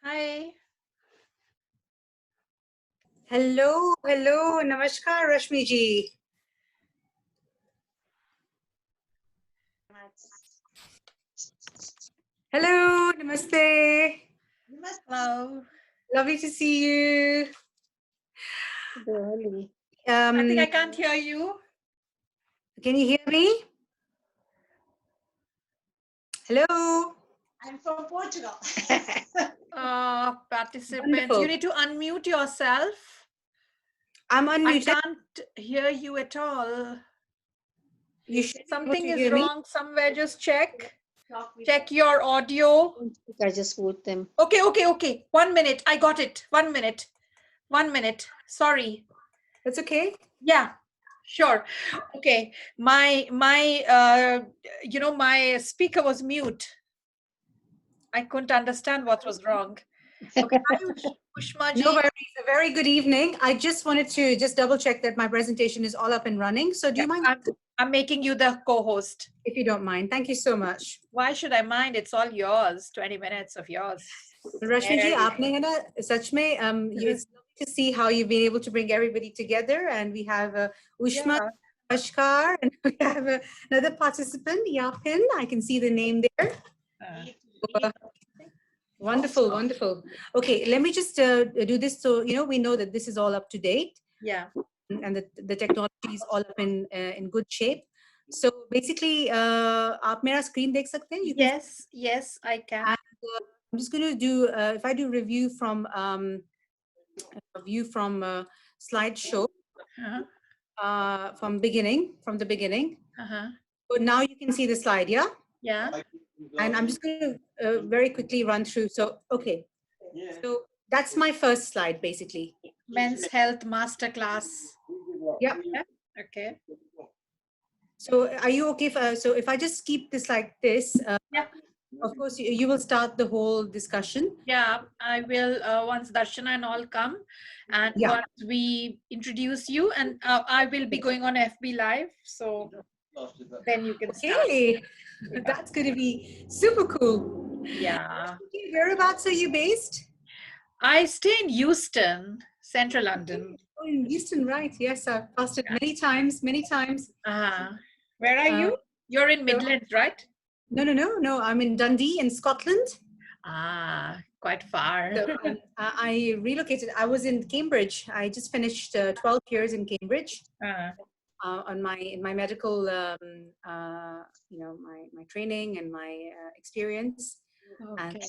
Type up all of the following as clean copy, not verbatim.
Hi. Hello, hello, namaskar, Rashmi ji. Hello, namaste. Hello. Lovely to see you. I think I can't hear you. Can you hear me? Hello. I'm from Portugal. Participants, Wonderful. you need to unmute yourself. I'm I unmuted. can't hear you at all. You should be able Something to is hear me. wrong somewhere. Just check. Check your audio. I just vote them. Okay. 1 minute. I got it. 1 minute. 1 minute. Sorry. That's okay. Yeah. Sure. Okay. My speaker was mute. I couldn't understand what was wrong. Okay. Hi, Ushma ji. No worries. A very good evening. I just wanted to double check that my presentation is all up and running. So do you mind I'm making you the co-host. if you don't mind? Thank you so much. Why should I mind? It's all yours. 20 minutes of yours. Rashmi ji, There you aapne hai na, sach mein, it's lovely to see how you've been able to bring everybody together. And we have Ushma, Yeah. Ashkar, and we have another participant, Yapin. I can see the name there. Wonderful, wonderful. Okay, let me just do this so we know that this is all up to date. Yeah. And the technology is all up in good shape. So basically, aap mera screen dekh sakte hain? You can Yes, I can. and, I'm just going to do if I do review from slideshow from the beginning. So now you can see the slide, yeah? Yeah. And I'm just going to very quickly run through. So, okay. So that's my first slide, basically. Men's health masterclass. Yeah. Okay. So are you okay? So if I just keep this like this, Yeah. of course, you will start the whole discussion. Yeah, I will once Darshana and all come, and Yeah. once we introduce you, and I will be going on FB Live, so then you can start. Okay. That's going to be super cool. Yeah. Whereabouts are you based? I stay in Houston, Central London. Oh, in Houston, right? Yes, I've passed it many times, many times. Where are you? You're in Midlands, right? No. I'm in Dundee in Scotland. Quite far. So I relocated. I was in Cambridge. I just finished 12 years in Cambridge in my medical, my training and my experience. Okay. And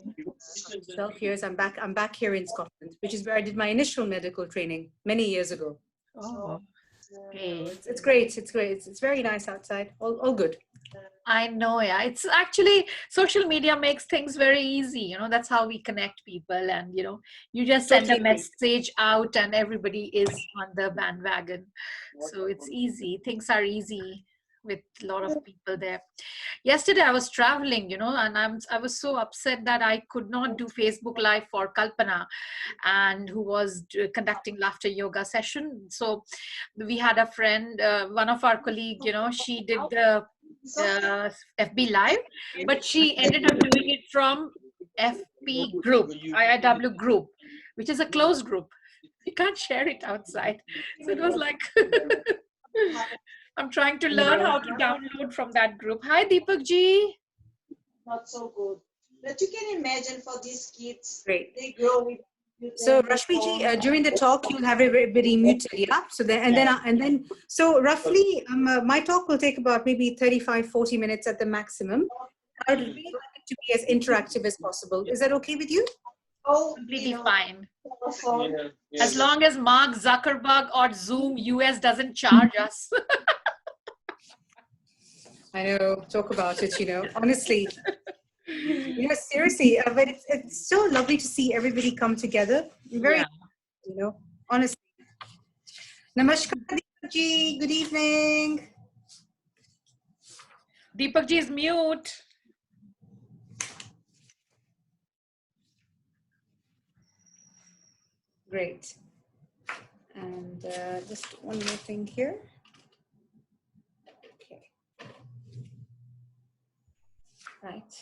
12 years, I'm back here in Scotland, which is where I did my initial medical training many years ago. Oh, it's great. It's very nice outside. All good. I know, yeah. It's actually social media makes things very easy. That's how we connect people, and you just send a message out, and everybody is on the bandwagon. So it's easy. Things are easy with a lot of people there. Yesterday I was traveling, and I was so upset that I could not do Facebook Live for Kalpana, and who was conducting laughter yoga session. So we had a friend, one of our colleague, she did the FB Live, but she ended up doing it from FP group, IIW group, which is a closed group. You can't share it outside. So it was like, I'm trying to learn how to download from that group. Hi, Deepak ji. Not so good. But you can imagine for these kids, Great. They grow with. So Rashmi ji, during the talk, you'll have everybody muted, yeah? So then, so roughly, my talk will take about maybe 35-40 minutes at the maximum. I would really like it to be as interactive as possible. Is that okay with you? Oh, completely fine. As long as Mark Zuckerberg or Zoom US doesn't charge us. I know, talk about it, honestly. Seriously, but it's so lovely to see everybody come together. Very, honestly. Namaskar, Deepak ji. Good evening. Deepak ji is mute. Great. And just one more thing here. Okay. Right.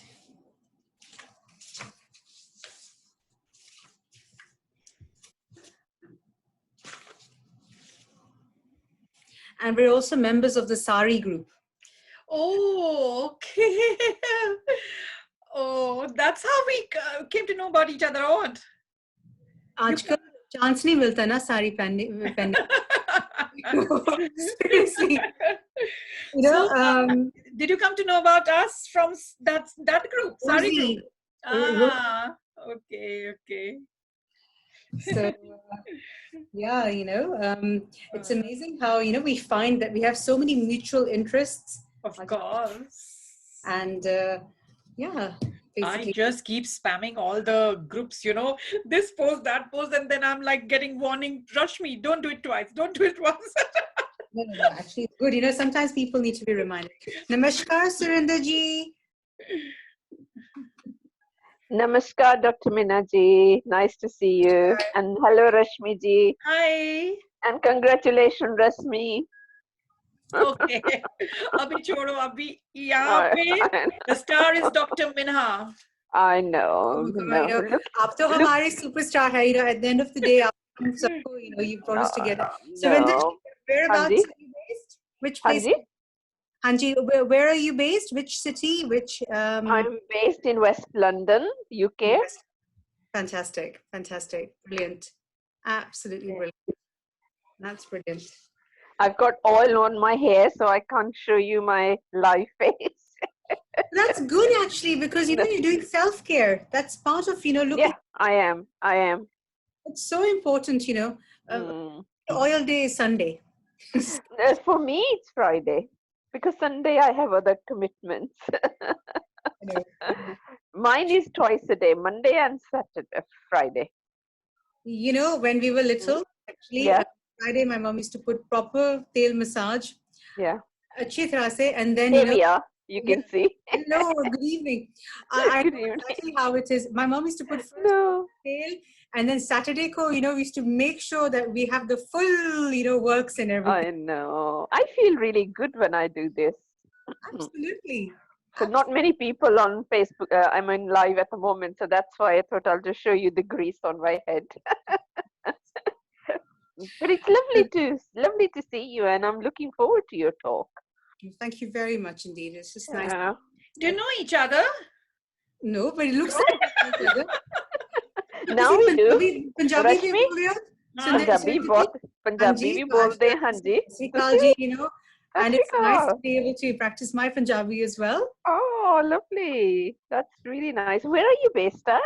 and we're also members of the Sari group. Oh, okay. Oh, that's how we came to know about each other. Odd. आजकल chance नहीं मिलता ना साड़ी पहनने seriously. So, did you come to know about us from that group, Sari group? Rosie. Okay. So yeah, it's amazing how we find that we have so many mutual interests. Of course. And yeah, basically. I just keep spamming all the groups, this post, that post, and then I'm like getting warning, Rashmi, don't do it twice, don't do it once. No, actually it's good. Sometimes people need to be reminded. Namaskar, Surinder ji. Namaskar, Dr. Meena ji. Nice to see you. And hello, Rashmi ji. Hi. And congratulations, Rashmi. Okay. Abhi chodo, abhi yahan pe the star is Dr. Minha. I know. Aap to hamare superstar hai. At the end of the day, you brought us together. Surinder ji, whereabouts are you based? Which place? Hanji, where are you based? Which city? I'm based in West London, UK. Fantastic. Brilliant. Absolutely brilliant. That's brilliant. I've got oil on my hair, so I can't show you my live face. That's good, actually, because you're doing self-care. That's part of looking. Yeah, I am. It's so important, Oil day is Sunday. For me, it's Friday, because Sunday I have other commitments. Mine is twice a day, Monday and Friday. When we were little, actually, Friday my mom used to put proper tail massage. Yeah. Achhi tarah se, and then you can see. Hello, good evening. I know exactly how it is. My mom used to put tail, and then Saturday we used to make sure that we have the full works and everything. I know. I feel really good when I do this. Absolutely. So not many people on Facebook. I'm in live at the moment, so that's why I thought I'll just show you the grease on my head. But it's lovely to see you, and I'm looking forward to your talk. Thank you very much indeed. It's just nice. Do you know each other? No, but it looks like each other. Now we do. Punjabi Punjabi bhi bolte hain, Hanji. And it's nice to be able to practice my Punjabi as well. Oh, lovely. That's really nice. Where are you based at?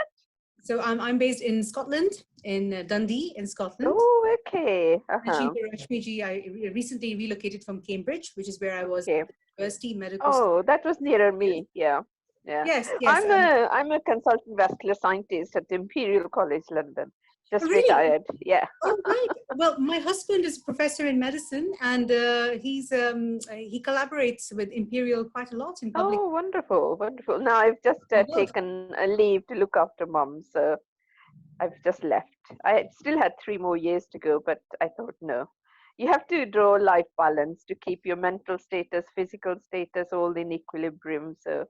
So I'm based in Scotland, in Dundee, in Scotland. Oh, okay. Rashmi ji, I recently relocated from Cambridge, which is where I was at university medical. Oh, that was nearer me. Yeah. Yes. I'm a consultant vascular scientist at the Imperial College London. Just retired. Yeah. Oh, right. Well, my husband is a professor in medicine, and he collaborates with Imperial quite a lot in public. Oh, wonderful. Now I've just taken a leave to look after mum, so I've just left. I still had 3 more years to go, but I thought no. You have to draw life balance to keep your mental status, physical status, all in equilibrium. So.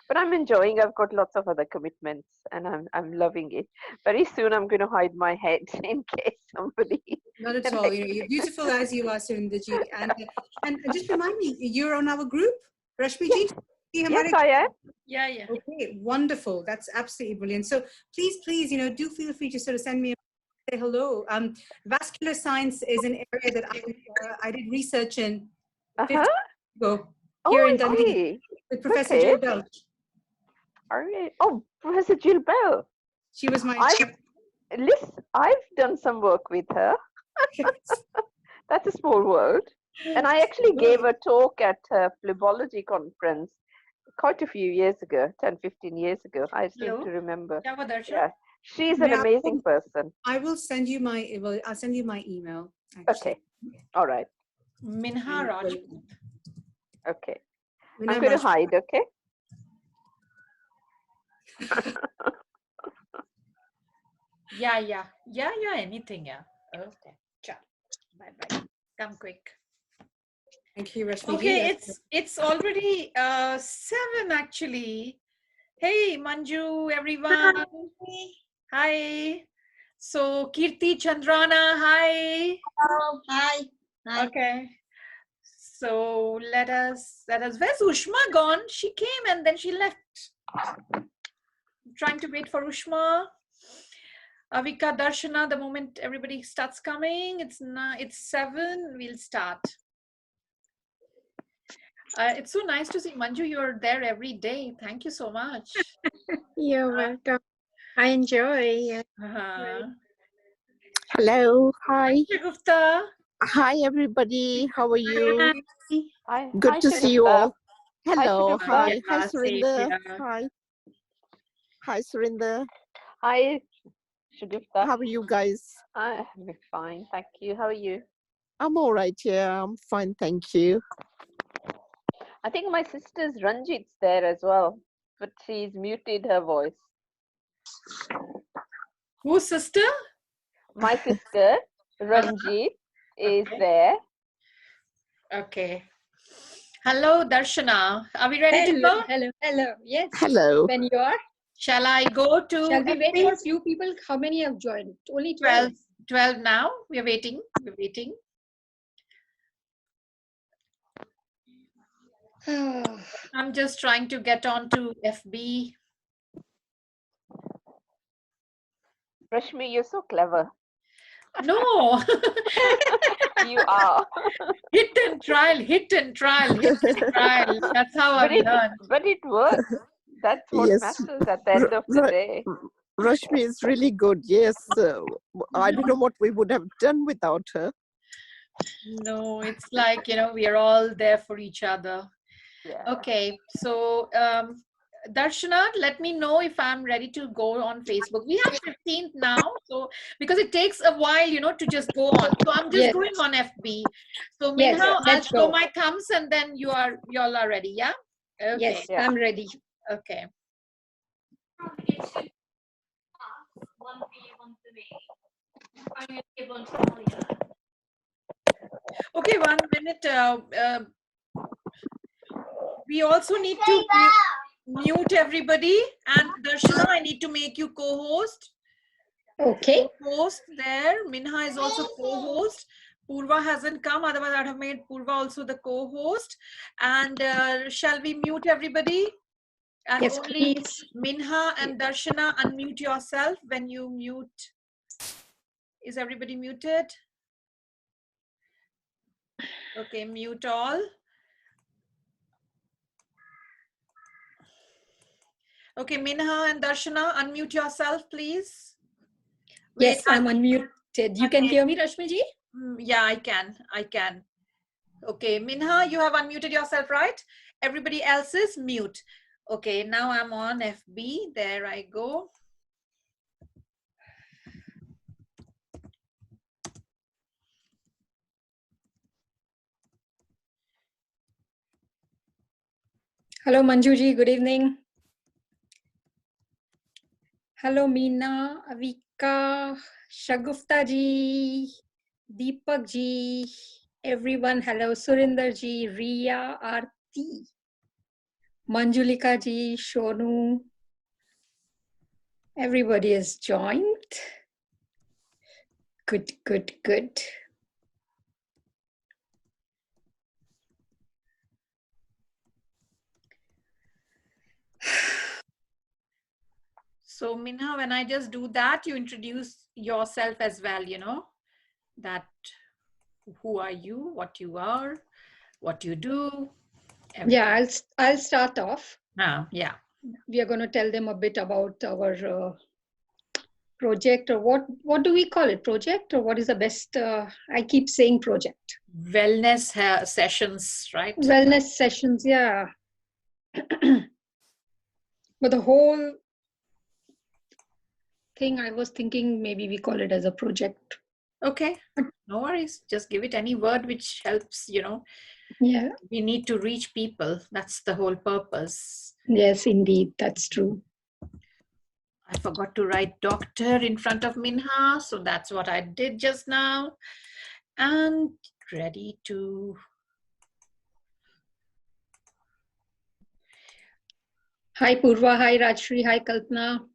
But I'm enjoying. I've got lots of other commitments, and I'm loving it. Very soon, I'm going to hide my head in case somebody. Not at all. You're beautiful as you are, Surinder ji. And just remind me, you're on our group, Rashmi ji. Yes, I am. Yeah. Okay, wonderful. That's absolutely brilliant. So please, do feel free to sort of send me say hello. Vascular science is an area that I did research in 50 years ago here in Dundee with Professor Jill Belch. All right. Oh, Professor Jill Bell. She was my. I've done some work with her. That's a small world. And I actually gave a talk at a phlebology conference quite a few years ago, 10, 15 years ago. I seem to remember. Yeah. She's an amazing person. I will send you I'll send you my email. Actually. Okay. All right. Minha Rajput. Okay. I'm going to hide, okay? Yeah, anything, yeah. Okay, ciao. Bye. Come quick. Thank you, Rashmi. Okay, it's already 7 actually. Hey, Manju, everyone. Hi. So, Kirti Chandrana, hi. Hello. Hi. Okay. So let us, where's Ushma gone? She came and then she left. I'm trying to wait for Ushma. Avika, Darshana, the moment everybody starts coming, it's 7, we'll start. It's so nice to see Manju, you're there every day. Thank you so much. You're welcome. I enjoy. Hello. Hi. Gupta. Hi, everybody. How are you? Hi. Good Hi, to see you Shagufta. all. Hello. Shagufta. Hi. Hi, Yeah, Surinder. Savior. Hi. Hi, Surinder. Hi, Shagufta. How are you guys? I'm fine, thank you. How are you? I'm all right. Yeah, I'm fine. Thank you. I think my sister's Ranjit's there as well, but she's muted her voice. Whose sister? My sister, Ranjit, is there. Okay. Hello, Darshana. Are we ready to go? Hello. Yes. Hello. When you are, Shall I go to shall we wait for a few people? How many have joined? Only 12. 12 now? We're waiting. I'm just trying to get on to FB. Rashmi, you're so clever. No. You are. Hit and trial. That's how I've learned. But it works. That's what Yes. matters at the end of the day. Rashmi is really good. Yes. I don't know what we would have done without her. No, it's like, we are all there for each other. Yeah. Okay, so Darshana, let me know if I'm ready to go on Facebook. We have 15th now, so because it takes a while, to just go on. So I'm just going on FB. So Yes, Minha, I'll let's show go. my thumbs and then you all are ready, yeah? Okay. Yes, Yeah. I'm ready. Okay. Okay, 1 minute. We also need to mute everybody. And Darshana, I need to make you co-host. Okay. Co-host there. Minha is also co-host. Purva hasn't come. Otherwise, I'd have made Purva also the co-host. And shall we mute everybody? And Yes, only please. Minha and Darshana, unmute yourself when you mute. Is everybody muted? Okay, mute all. Okay, Minha and Darshana, unmute yourself, please. Yes, I'm unmuted. You can hear me, Rashmi ji? Yeah, I can. Okay, Minha, you have unmuted yourself, right? Everybody else is mute. Okay, now I'm on FB. There I go. Hello, Manjuji. Good evening. Hello, Meena, Avika, Shagufta ji, Deepak ji, everyone. Hello, Surinder ji, Riya, Aarti, Manjulika ji, Shonu. Everybody has joined. Good. So Minha, when I just do that, you introduce yourself as well, that who are you, what you are, what you do. Everything. Yeah, I'll start off. Yeah. We are going to tell them a bit about our project, or what do we call it? Project, or what is the best? I keep saying project. Wellness sessions, right? Wellness sessions, yeah. But the whole thing, I was thinking maybe we call it as a project. Okay, no worries. Just give it any word which helps, Yeah. We need to reach people. That's the whole purpose. Yes, indeed. That's true. I forgot to write doctor in front of Minha. So that's what I did just now. And ready to... Hi, Purva. Hi, Rajshri. Hi, Kalpana.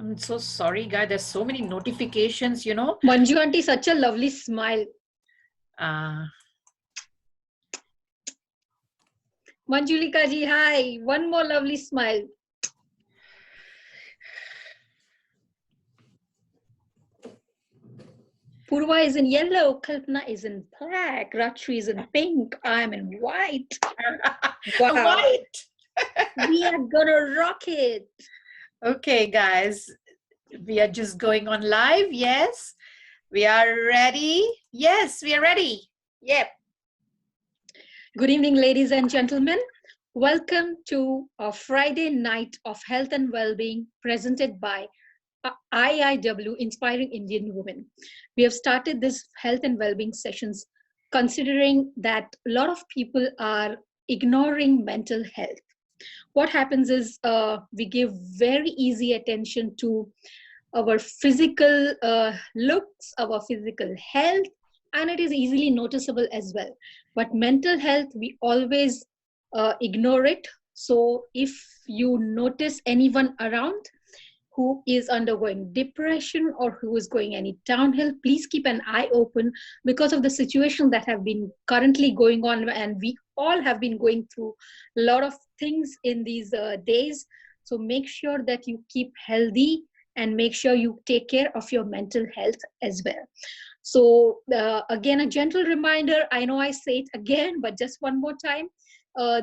I'm so sorry, guy. There's so many notifications, you know. Manju auntie, such a lovely smile. Manjulika ji, hi. One more lovely smile. Purva is in yellow, Kalpana is in black, Ratri is in pink, I'm in white. Wow. White. We are gonna rock it. Okay, guys. We are just going on live. Yes. We are ready. Yes, we are ready. Yep. Good evening, ladies and gentlemen. Welcome to a Friday night of health and well-being presented by IIW, Inspiring Indian Women. We have started this health and well-being sessions considering that a lot of people are ignoring mental health. What happens is we give very easy attention to our physical looks, our physical health, and it is easily noticeable as well. But mental health, we always ignore it. So if you notice anyone around who is undergoing depression or who is going any downhill, please keep an eye open because of the situation that have been currently going on, and we all have been going through a lot of things in these days. So make sure that you keep healthy and make sure you take care of your mental health as well. So again, a gentle reminder, I know I say it again, but just one more time.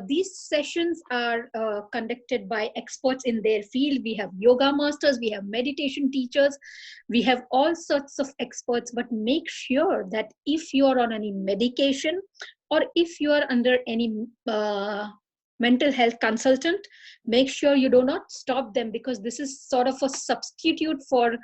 These sessions are conducted by experts in their field. We have yoga masters, we have meditation teachers, we have all sorts of experts, but make sure that if you're on any medication or if you are under any mental health consultant, make sure you do not stop them, because this is sort of a substitute for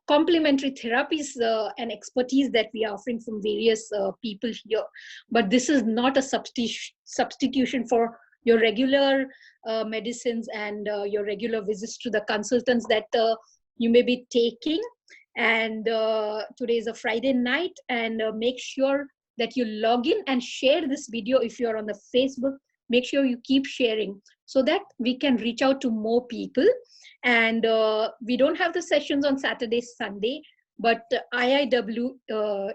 complementary therapies and expertise that we are offering from various people here. But this is not a substitution for your regular medicines and your regular visits to the consultants that you may be taking. And today is a Friday night, and make sure that you log in and share this video. If you're on the Facebook, make sure you keep sharing so that we can reach out to more people. And we don't have the sessions on Saturday, Sunday, but IIW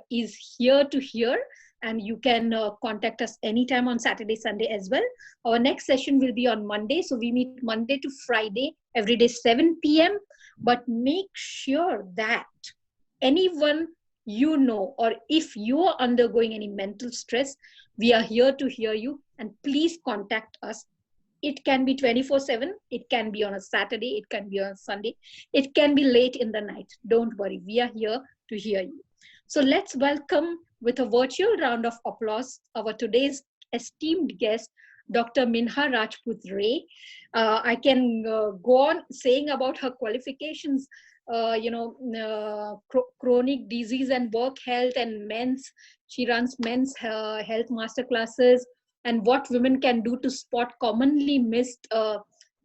is here to hear, and you can contact us anytime on Saturday, Sunday as well. Our next session will be on Monday. So we meet Monday to Friday, every day, 7 p.m. But make sure that anyone you know, or if you are undergoing any mental stress, we are here to hear you, and please contact us. It can be 24/7, it can be on a Saturday, it can be on a Sunday, it can be late in the night. Don't worry, we are here to hear you. So let's welcome with a virtual round of applause our today's esteemed guest, Dr. Minha Rajput Ray. I can go on saying about her qualifications, chronic disease and work health and men's. She runs men's health masterclasses, and what women can do to spot commonly missed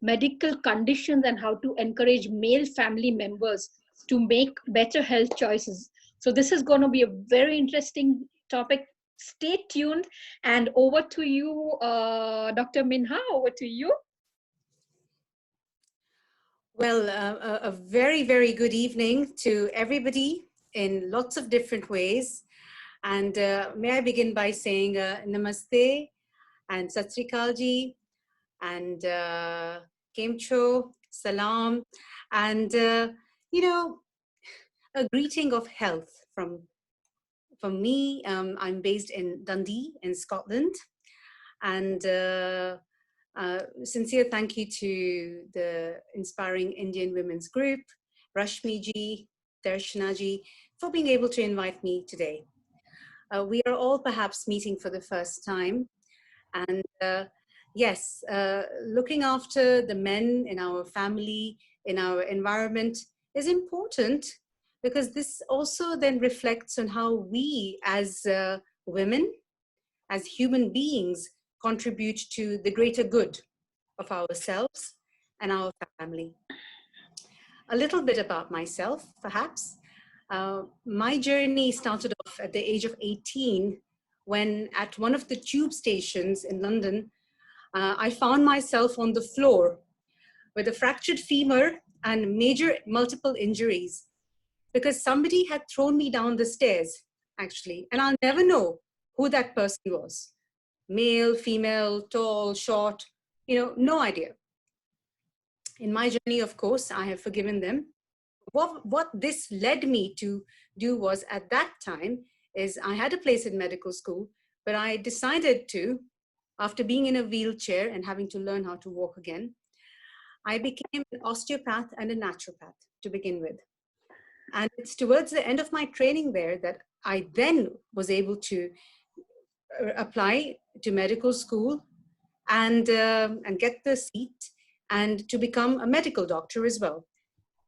medical conditions, and how to encourage male family members to make better health choices. So this is going to be a very interesting topic. Stay tuned, and over to you, Dr. Minha, over to you. Well, a very, very good evening to everybody in lots of different ways. And may I begin by saying namaste and Sat Sri Akal ji, and Kemcho, Salam, and a greeting of health from me. I'm based in Dundee in Scotland, and sincere thank you to the Inspiring Indian Women's Group, Rashmi ji, Darshana ji, for being able to invite me today. We are all perhaps meeting for the first time, and yes, looking after the men in our family, in our environment is important, because this also then reflects on how we as women, as human beings, contribute to the greater good of ourselves and our family. A little bit about myself, perhaps. My journey started off at the age of 18, when at one of the tube stations in London, I found myself on the floor with a fractured femur and major multiple injuries because somebody had thrown me down the stairs, actually, and I'll never know who that person was. Male, female, tall, short, no idea. In my journey, of course, I have forgiven them. What this led me to do was, at that time, is I had a place in medical school, but I decided to, after being in a wheelchair and having to learn how to walk again, I became an osteopath and a naturopath to begin with. And it's towards the end of my training there that I then was able to apply to medical school and get the seat and to become a medical doctor as well.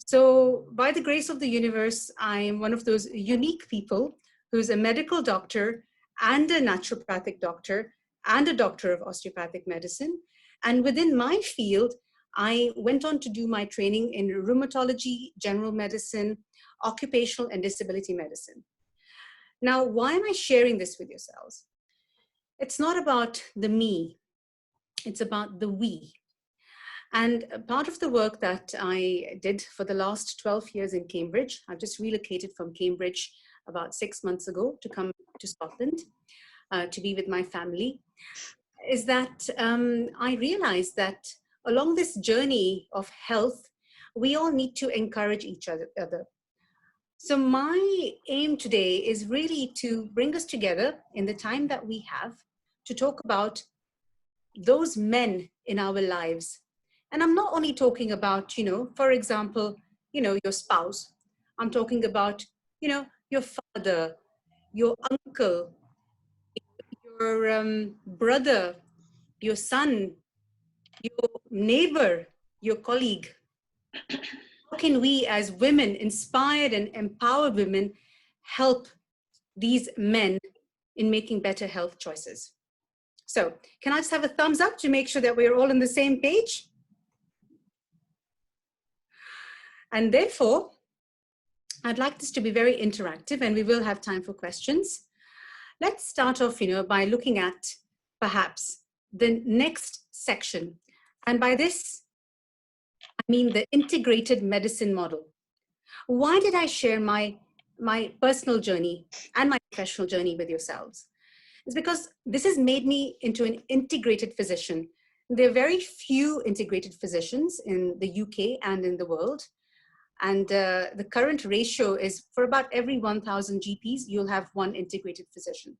So by the grace of the universe, I am one of those unique people who's a medical doctor and a naturopathic doctor and a doctor of osteopathic medicine. And within my field, I went on to do my training in rheumatology, general medicine, occupational and disability medicine. Now, why am I sharing this with yourselves? It's not about the me, it's about the we. And part of the work that I did for the last 12 years in Cambridge, I've just relocated from Cambridge about 6 months ago to come to Scotland to be with my family, is that I realized that along this journey of health, we all need to encourage each other. So my aim today is really to bring us together in the time that we have to talk about those men in our lives. And I'm not only talking about, for example, your spouse. I'm talking about, your father, your uncle, your brother, your son, your neighbor, your colleague. How can we as women, inspired and empowered women, help these men in making better health choices? So can I just have a thumbs up to make sure that we're all on the same page? And therefore, I'd like this to be very interactive, and we will have time for questions. Let's start off, by looking at perhaps the next section. And by this, I mean the integrated medicine model. Why did I share my personal journey and my professional journey with yourselves? It's because this has made me into an integrated physician. There are very few integrated physicians in the UK and in the world. And the current ratio is for about every 1,000 GPs, you'll have one integrated physician.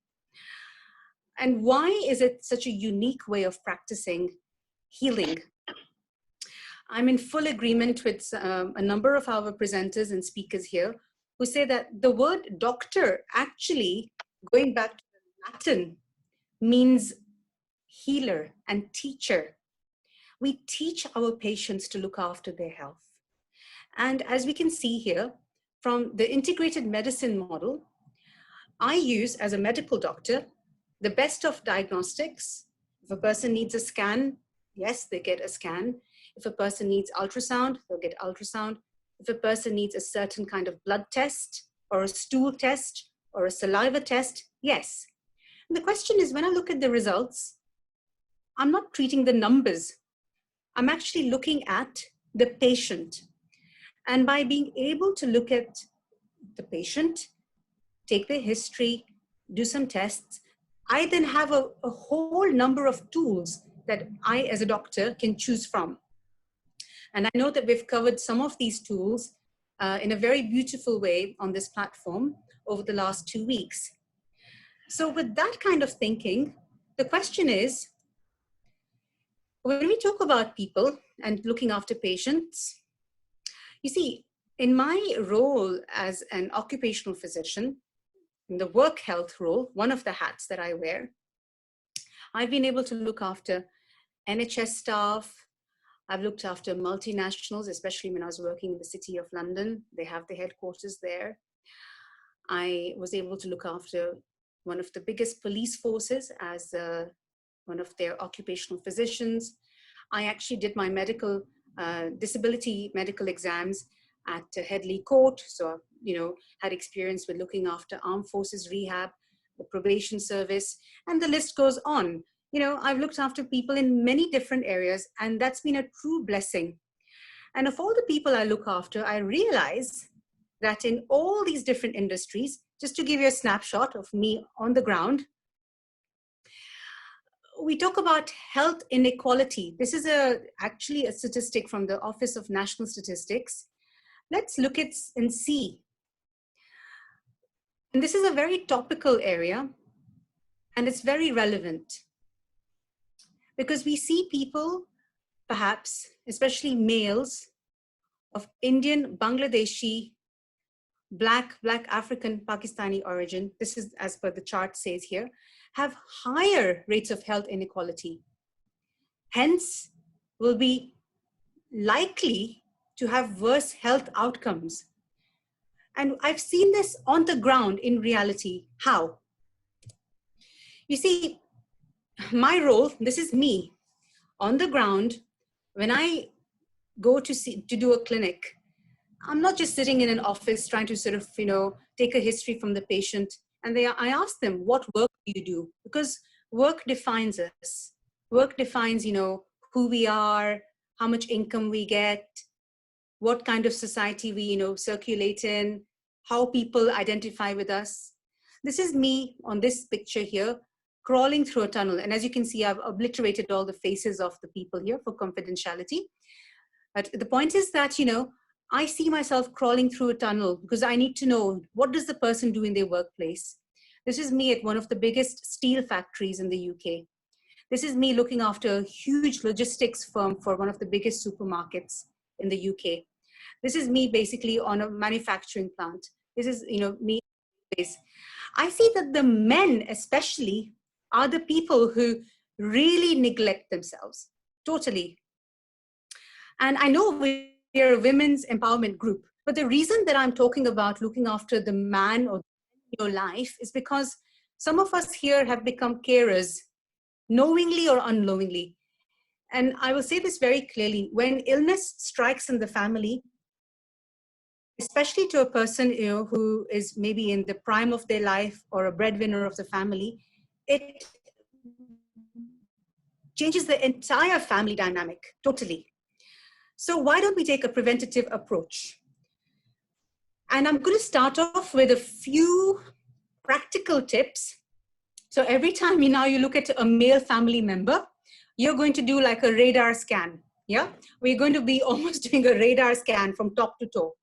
And why is it such a unique way of practicing healing? I'm in full agreement with a number of our presenters and speakers here who say that the word doctor actually, going back to the Latin, means healer and teacher. We teach our patients to look after their health. And as we can see here, from the integrated medicine model, I use, as a medical doctor, the best of diagnostics. If a person needs a scan, yes, they get a scan. If a person needs ultrasound, they'll get ultrasound. If a person needs a certain kind of blood test or a stool test or a saliva test, yes. And the question is, when I look at the results, I'm not treating the numbers. I'm actually looking at the patient. And by being able to look at the patient, take their history, do some tests, I then have a whole number of tools that I, as a doctor, can choose from. And I know that we've covered some of these tools in a very beautiful way on this platform over the last 2 weeks. So with that kind of thinking, the question is, when we talk about people and looking after patients, you see, in my role as an occupational physician, in the work health role, one of the hats that I wear, I've been able to look after NHS staff. I've looked after multinationals, especially when I was working in the City of London. They have the headquarters there. I was able to look after one of the biggest police forces as one of their occupational physicians. I actually did my disability medical exams at Headley Court. So, had experience with looking after armed forces rehab, the probation service, and the list goes on. I've looked after people in many different areas, and that's been a true blessing. And of all the people I look after, I realize that in all these different industries, just to give you a snapshot of me on the ground, we talk about health inequality. This is actually a statistic from the Office of National Statistics. Let's look at and see. And this is a very topical area, and it's very relevant because we see people, perhaps, especially males of Indian, Bangladeshi, Black African, Pakistani origin, this is as per the chart says here, have higher rates of health inequality. Hence, will be likely to have worse health outcomes. And I've seen this on the ground in reality. How? You see, my role, this is me, on the ground, when I go to do a clinic, I'm not just sitting in an office trying to sort of, take a history from the patient. And I ask them, what work do you do? Because work defines us. Work defines, who we are, how much income we get, what kind of society we, circulate in, how people identify with us. This is me on this picture here, crawling through a tunnel. And as you can see, I've obliterated all the faces of the people here for confidentiality. But the point is that, I see myself crawling through a tunnel because I need to know, what does the person do in their workplace? This is me at one of the biggest steel factories in the UK. This is me looking after a huge logistics firm for one of the biggest supermarkets in the UK. This is me basically on a manufacturing plant. This is, me. I see that the men especially are the people who really neglect themselves, totally. And I know we are a women's empowerment group, but the reason that I'm talking about looking after the man or your life is because some of us here have become carers, knowingly or unknowingly. And I will say this very clearly, when illness strikes in the family, especially to a person who is maybe in the prime of their life or a breadwinner of the family, it changes the entire family dynamic totally. So why don't we take a preventative approach? And I'm going to start off with a few practical tips. So every time you look at a male family member, you're going to do like a radar scan. Yeah, we're going to be almost doing a radar scan from top to toe.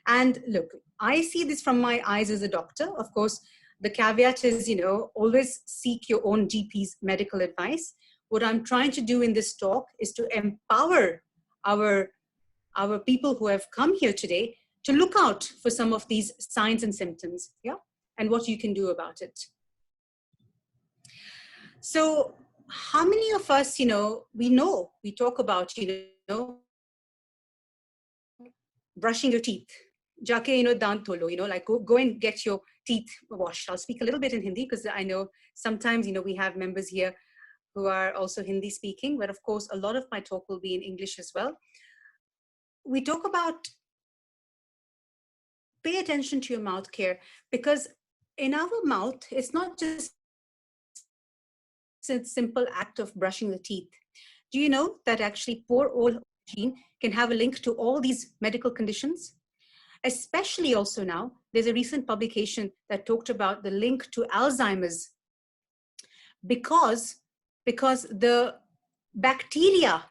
And look, I see this from my eyes as a doctor. Of course, the caveat is, always seek your own GP's medical advice. What I'm trying to do in this talk is to empower our people who have come here today to look out for some of these signs and symptoms, yeah, and what you can do about it. So how many of us, we talk about, brushing your teeth, jaake, dant dholo, like go and get your teeth washed. I'll speak a little bit in Hindi because I know sometimes, we have members here who are also Hindi speaking, but of course, a lot of my talk will be in English as well. We talk about pay attention to your mouth care, because in our mouth, it's not just a simple act of brushing the teeth. Do you know that actually poor oral hygiene can have a link to all these medical conditions? Especially also now, there's a recent publication that talked about the link to Alzheimer's because the bacteria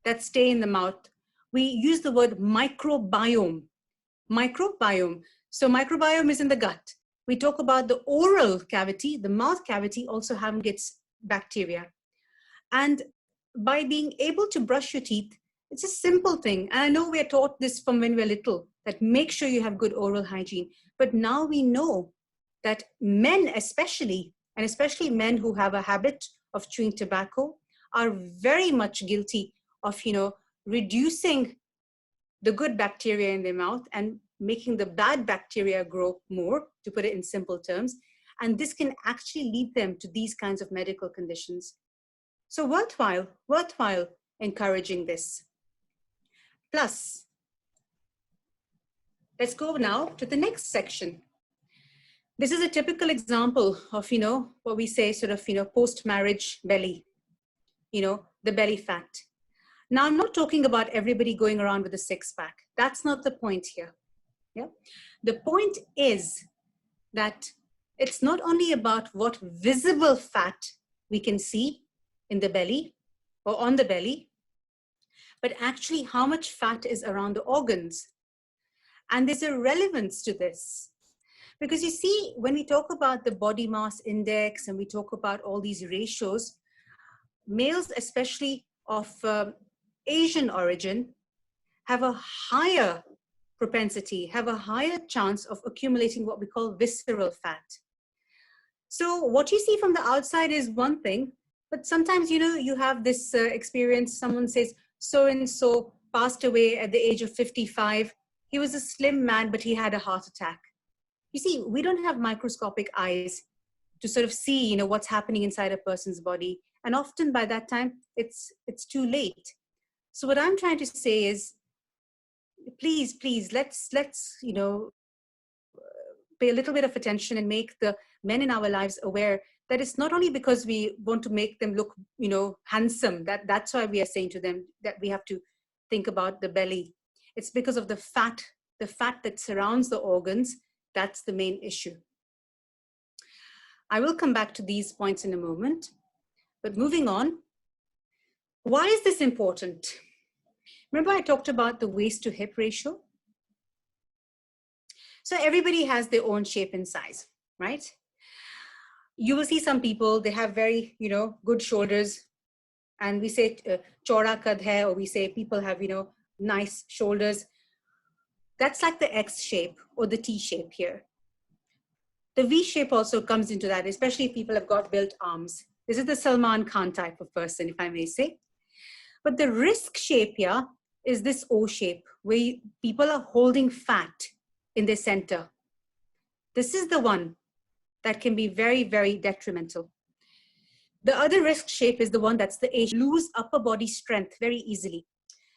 that stay in the mouth, we use the word microbiome. So microbiome is in the gut. We talk about the oral cavity, the mouth cavity also having its bacteria. And by being able to brush your teeth, it's a simple thing. And I know we're taught this from when we're little, that make sure you have good oral hygiene. But now we know that men especially, and especially men who have a habit of chewing tobacco, are very much guilty of, reducing the good bacteria in their mouth and making the bad bacteria grow more, to put it in simple terms. And this can actually lead them to these kinds of medical conditions. So worthwhile encouraging this. Plus, let's go now to the next section. This is a typical example of, what we say sort of, post-marriage belly, the belly fat. Now, I'm not talking about everybody going around with a six-pack. That's not the point here. Yeah? The point is that it's not only about what visible fat we can see in the belly or on the belly, but actually how much fat is around the organs. And there's a relevance to this. Because you see, when we talk about the body mass index and we talk about all these ratios, males, especially of Asian origin, have a higher propensity, have a higher chance of accumulating what we call visceral fat. So what you see from the outside is one thing, but sometimes, you know, you have this experience, someone says, so-and-so passed away at the age of 55. He was a slim man, but he had a heart attack. You see, we don't have microscopic eyes to sort of see, you know, what's happening inside a person's body. And often by that time, it's too late. So what I'm trying to say is, please, let's, you know, pay a little bit of attention and make the men in our lives aware that it's not only because we want to make them look, you know, handsome, that's why we are saying to them that we have to think about the belly. It's because of the fat that surrounds the organs. That's the main issue. I will come back to these points in a moment, but moving on, why is this important? Remember I talked about the waist to hip ratio? So everybody has their own shape and size, right? You will see some people, they have very, you know, good shoulders, and we say chora kad hai, or we say people have, you know, nice shoulders. That's like the X shape or the T shape here. The V shape also comes into that, especially if people have got built arms. This is the Salman Khan type of person, if I may say. But the risk shape here is this O shape, where people are holding fat in their center. This is the one that can be very, very detrimental. The other risk shape is the one that's the A, lose upper body strength very easily.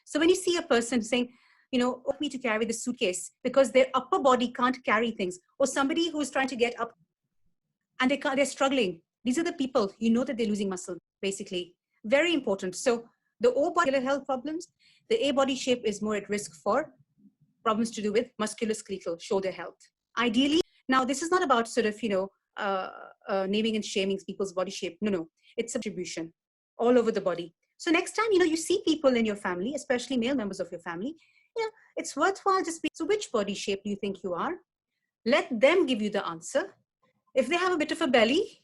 So when you see a person saying, you know, want me to carry the suitcase because their upper body can't carry things, or somebody who's trying to get up and they're struggling. These are the people, you know that they're losing muscle, basically. Very important. So the O body health problems, the A body shape is more at risk for problems to do with musculoskeletal shoulder health. Ideally, now this is not about sort of, you know, naming and shaming people's body shape. No, it's a distribution all over the body. So next time, you know, you see people in your family, especially male members of your family, you know, it's worthwhile just be, so which body shape do you think you are? Let them give you the answer. If they have a bit of a belly,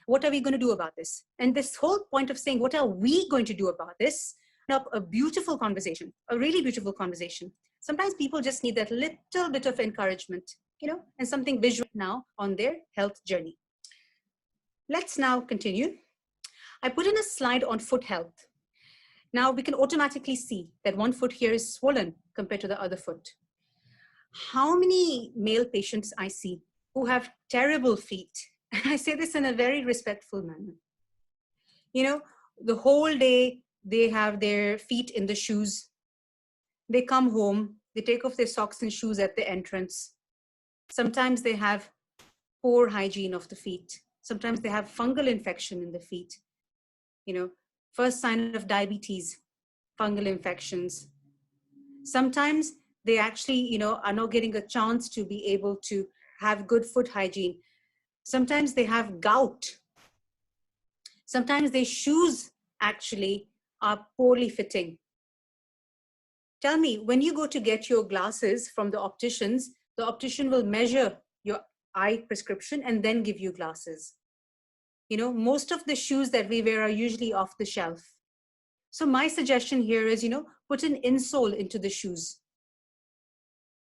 what are we going to do about this? And this whole point of saying, what are we going to do about this? Up a beautiful conversation, a really beautiful conversation. Sometimes people just need that little bit of encouragement, you know, and something visual now on their health journey. Let's now continue. I put in a slide on foot health. Now we can automatically see that one foot here is swollen compared to the other foot. How many male patients I see who have terrible feet? And I say this in a very respectful manner. You know, the whole day they have their feet in the shoes. They come home, they take off their socks and shoes at the entrance. Sometimes they have poor hygiene of the feet. Sometimes they have fungal infection in the feet. You know, first sign of diabetes, fungal infections. Sometimes they actually, you know, are not getting a chance to be able to have good foot hygiene. Sometimes they have gout. Sometimes their shoes actually are poorly fitting. Tell me, when you go to get your glasses from the optician will measure your eye prescription and then give you glasses. You know, most of the shoes that we wear are usually off the shelf. So my suggestion here is, you know, put an insole into the shoes.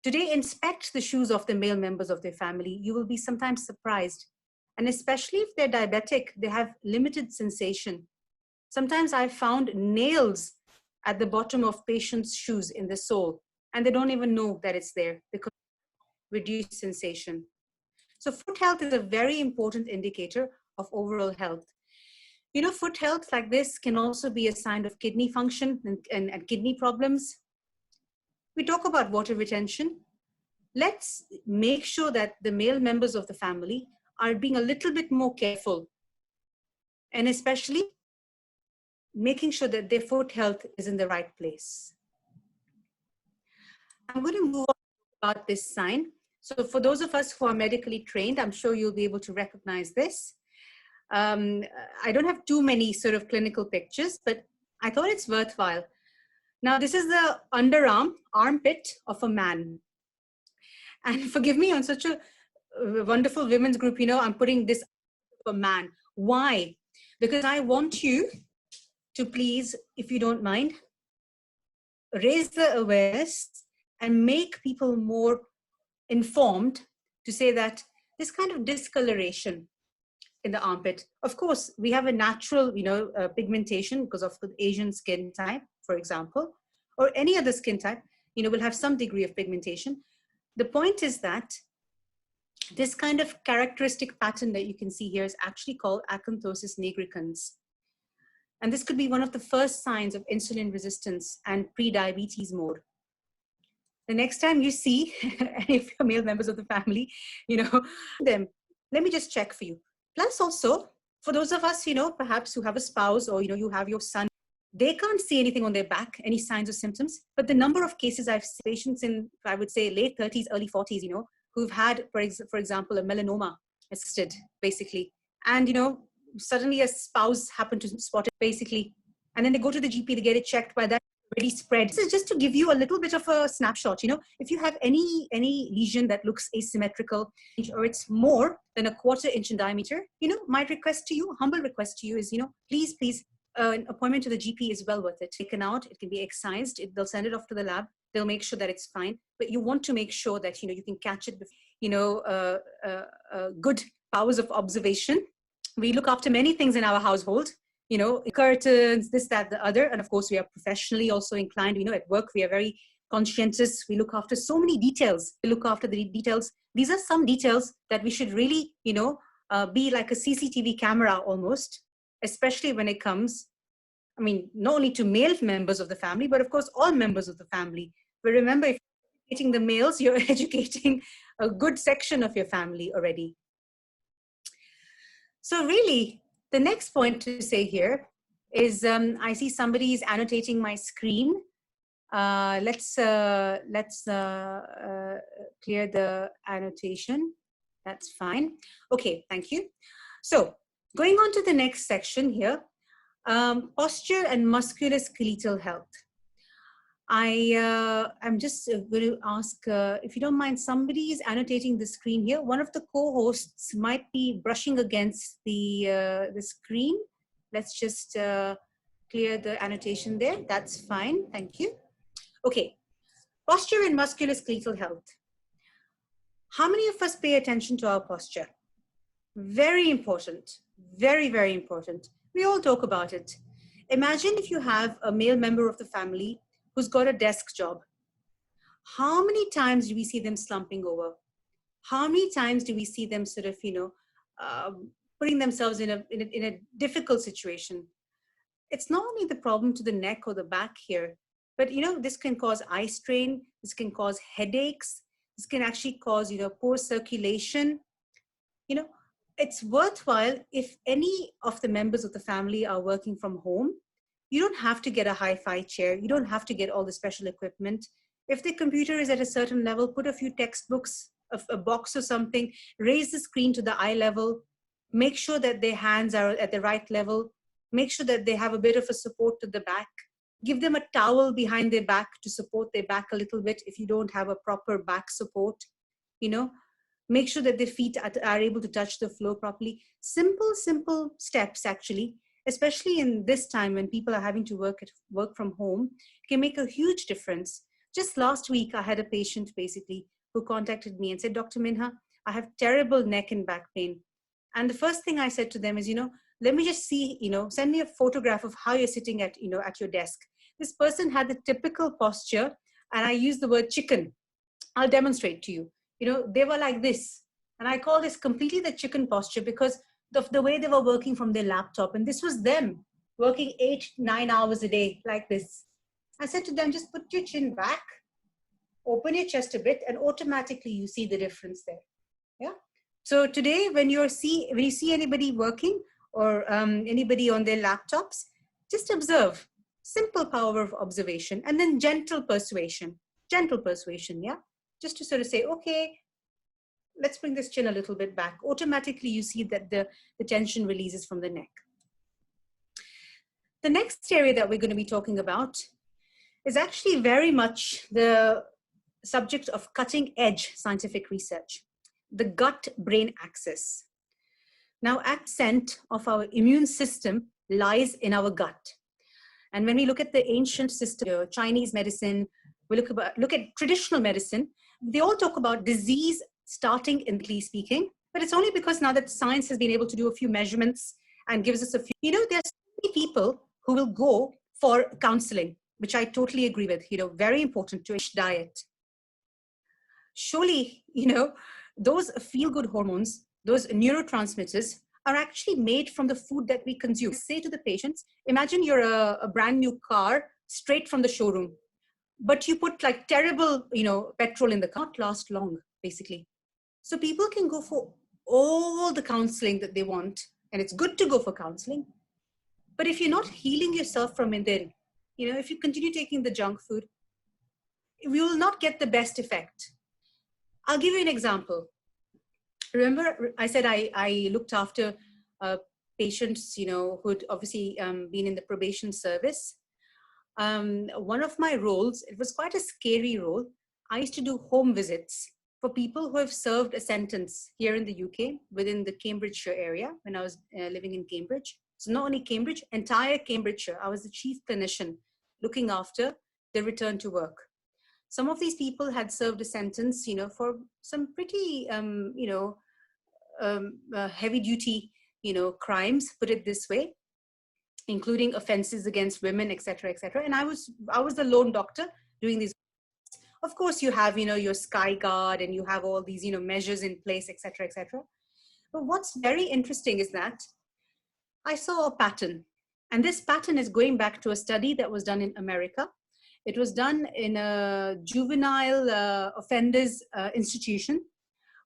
Today, inspect the shoes of the male members of their family. You will be sometimes surprised. And especially if they're diabetic, they have limited sensation. Sometimes I've found nails at the bottom of patients' shoes in the sole, and they don't even know that it's there because of reduced sensation. So foot health is a very important indicator of overall health. You know, foot health like this can also be a sign of kidney function and kidney problems. We talk about water retention. Let's make sure that the male members of the family are being a little bit more careful. And especially making sure that their foot health is in the right place. I'm going to move on about this sign. So for those of us who are medically trained, I'm sure you'll be able to recognize this. I don't have too many sort of clinical pictures, but I thought it's worthwhile. Now, this is the underarm, armpit of a man. And forgive me, on such a wonderful women's group, you know, I'm putting this for man. Why? Because I want you to please, if you don't mind, raise the awareness and make people more informed to say that this kind of discoloration in the armpit, of course, we have a natural, you know, pigmentation because of the Asian skin type, for example, or any other skin type, you know, will have some degree of pigmentation. The point is that this kind of characteristic pattern that you can see here is actually called acanthosis nigricans. And this could be one of the first signs of insulin resistance and pre-diabetes mode. The next time you see any of your male members of the family, you know, them, let me just check for you. Plus also, for those of us, you know, perhaps who have a spouse or, you know, you have your son, they can't see anything on their back, any signs or symptoms. But the number of cases I've seen patients in, I would say, late 30s, early 40s, you know, who've had, for example, a melanoma assisted, basically. And, you know, suddenly a spouse happened to spot it, basically. And then they go to the GP, they get it checked by that already spread. This is just to give you a little bit of a snapshot. You know, if you have any lesion that looks asymmetrical or it's more than 1/4 inch in diameter, you know, my request to you, humble request to you is, you know, please, an appointment to the GP is well worth it. Taken out, it can be excised, they'll send it off to the lab, they'll make sure that it's fine. But you want to make sure that, you know, you can catch it, you know, good powers of observation. We look after many things in our household. You know, curtains, this, that, the other. And of course, we are professionally also inclined. You know, at work, we are very conscientious. We look after so many details. We look after the details. These are some details that we should really, you know, be like a CCTV camera almost, especially when it comes, I mean, not only to male members of the family, but of course, all members of the family. But remember, if you're educating the males, you're educating a good section of your family already. So really, the next point to say here is I see somebody is annotating my screen. Let's clear the annotation. That's fine. Okay, thank you. So going on to the next section here, posture and musculoskeletal health. I'm just going to ask, if you don't mind, somebody is annotating the screen here. One of the co-hosts might be brushing against the screen. Let's just clear the annotation there. That's fine. Thank you. Okay. Posture and musculoskeletal health. How many of us pay attention to our posture? Very important. Very, very important. We all talk about it. Imagine if you have a male member of the family who's got a desk job. How many times do we see them slumping over? How many times do we see them sort of, you know, putting themselves in a difficult situation? It's not only the problem to the neck or the back here, but, you know, this can cause eye strain. This can cause headaches. This can actually cause, you know, poor circulation. You know, it's worthwhile if any of the members of the family are working from home. You don't have to get a hi-fi chair. You don't have to get all the special equipment. If the computer is at a certain level, put a few textbooks, a box or something, raise the screen to the eye level, make sure that their hands are at the right level, make sure that they have a bit of a support to the back, give them a towel behind their back to support their back a little bit if you don't have a proper back support, you know, make sure that their feet are able to touch the floor properly. Simple steps actually, especially in this time when people are having to work from home, can make a huge difference. Just last week, I had a patient basically who contacted me and said, Dr. Minha, I have terrible neck and back pain. And the first thing I said to them is, you know, let me just see, you know, send me a photograph of how you're sitting at, you know, at your desk. This person had the typical posture, and I use the word chicken. I'll demonstrate to you. You know, they were like this. And I call this completely the chicken posture because of the way they were working from their laptop. And this was them working 8-9 hours a day like this. I said to them, just put your chin back, open your chest a bit, and automatically you see the difference there. Yeah. So today, when you see anybody working or anybody on their laptops, Just observe. Simple power of observation, and then gentle persuasion. Gentle persuasion, yeah? Just to sort of say, okay, let's bring this chin a little bit back. Automatically, you see that the tension releases from the neck. The next area that we're going to be talking about is actually very much the subject of cutting edge scientific research, the gut-brain axis. Now, accent of our immune system lies in our gut. And when we look at the ancient system, Chinese medicine, we look at traditional medicine, they all talk about disease starting in speaking, but it's only because now that science has been able to do a few measurements and gives us a few, there's so many people who will go for counseling, which I totally agree with, very important to diet. Surely, those feel-good hormones, those neurotransmitters are actually made from the food that we consume. Say to the patients, imagine you're a brand new car straight from the showroom, but you put like terrible, petrol in the car, not last long, basically. So people can go for all the counseling that they want, and it's good to go for counseling. But if you're not healing yourself from within, if you continue taking the junk food, we will not get the best effect. I'll give you an example. Remember, I said I looked after patients, who'd obviously been in the probation service. One of my roles, it was quite a scary role. I used to do home visits for people who have served a sentence here in the UK within the Cambridgeshire area when I was living in Cambridge. So not only Cambridge, entire Cambridgeshire. I was the chief clinician looking after the return to work. Some of these people had served a sentence, for some pretty, heavy duty, crimes, put it this way, including offenses against women, etc., etc. And I was the lone doctor doing these. Of course, you have, your sky guard, and you have all these, measures in place, etc., etc. But what's very interesting is that I saw a pattern, and this pattern is going back to a study that was done in America. It was done in a juvenile offenders institution,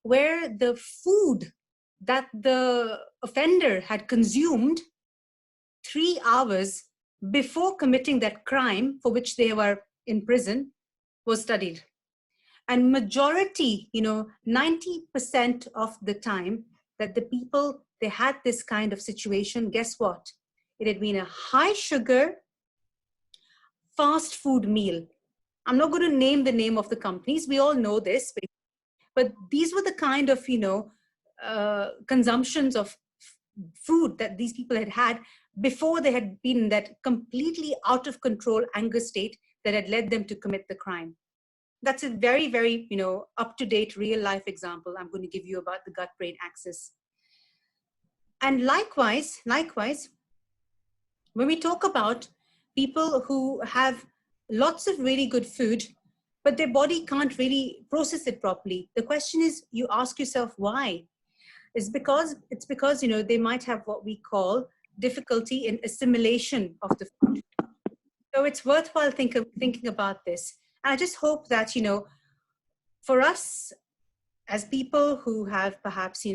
where the food that the offender had consumed 3 hours before committing that crime for which they were in prison was studied. And majority, 90% of the time that the people, they had this kind of situation, guess what? It had been a high sugar, fast food meal. I'm not going to name the name of the companies. We all know this, but these were the kind of, consumptions of food that these people had had before they had been in that completely out of control anger state that had led them to commit the crime. That's a very, very, up-to-date real life example I'm going to give you about the gut-brain axis. And likewise, when we talk about people who have lots of really good food, but their body can't really process it properly, the question is, you ask yourself why? It's because they might have what we call difficulty in assimilation of the food. So it's worthwhile thinking about this. And I just hope that, for us as people who have perhaps,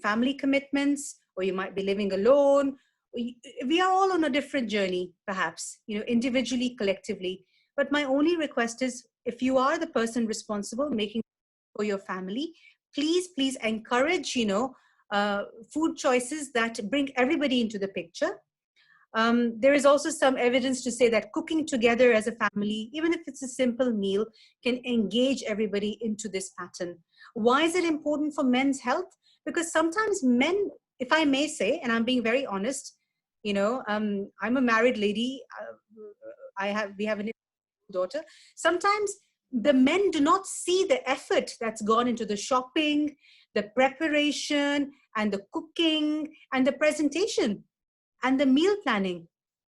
family commitments, or you might be living alone, we are all on a different journey, perhaps, individually, collectively. But my only request is, if you are the person responsible making for your family, please encourage, food choices that bring everybody into the picture. There is also some evidence to say that cooking together as a family, even if it's a simple meal, can engage everybody into this pattern. Why is it important for men's health? Because sometimes men, if I may say, and I'm being very honest, I'm a married lady. We have a daughter. Sometimes the men do not see the effort that's gone into the shopping, the preparation, and the cooking, and the presentation, and the meal planning.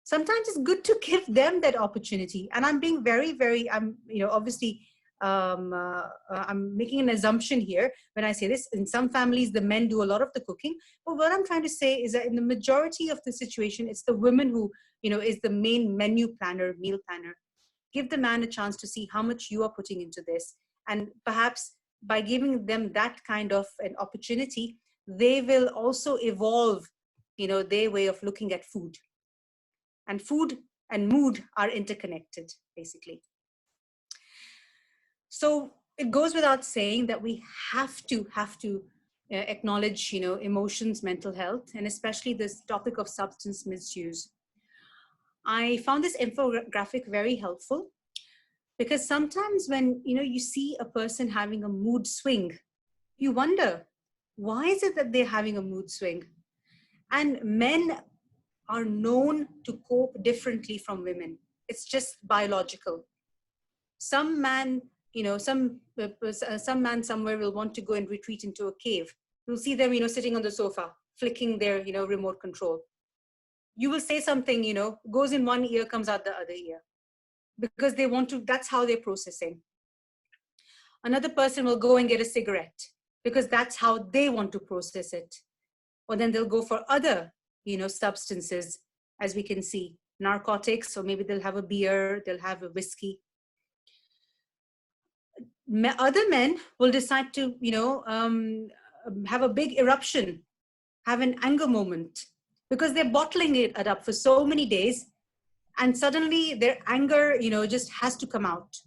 Sometimes it's good to give them that opportunity. And I'm being very, very, obviously, I'm making an assumption here when I say this. In some families, the men do a lot of the cooking. But what I'm trying to say is that in the majority of the situation, it's the women who, is the main menu planner, meal planner. Give the man a chance to see how much you are putting into this. And perhaps by giving them that kind of an opportunity, they will also evolve, their way of looking at food. And food and mood are interconnected, basically. So it goes without saying that we have to acknowledge, emotions, mental health, and especially this topic of substance misuse. I found this infographic very helpful because sometimes when, you see a person having a mood swing, you wonder, why is it that they're having a mood swing? And men are known to cope differently from women. It's just biological. Some man, some man somewhere will want to go and retreat into a cave. You'll see them, sitting on the sofa, flicking their, remote control. You will say something, goes in one ear, comes out the other ear, because they want to, that's how they're processing. Another person will go and get a cigarette because that's how they want to process it. Or then they'll go for other, substances, as we can see, narcotics, or maybe they'll have a beer, they'll have a whiskey. Other men will decide to, have a big eruption, have an anger moment, because they're bottling it up for so many days, and suddenly their anger, just has to come out.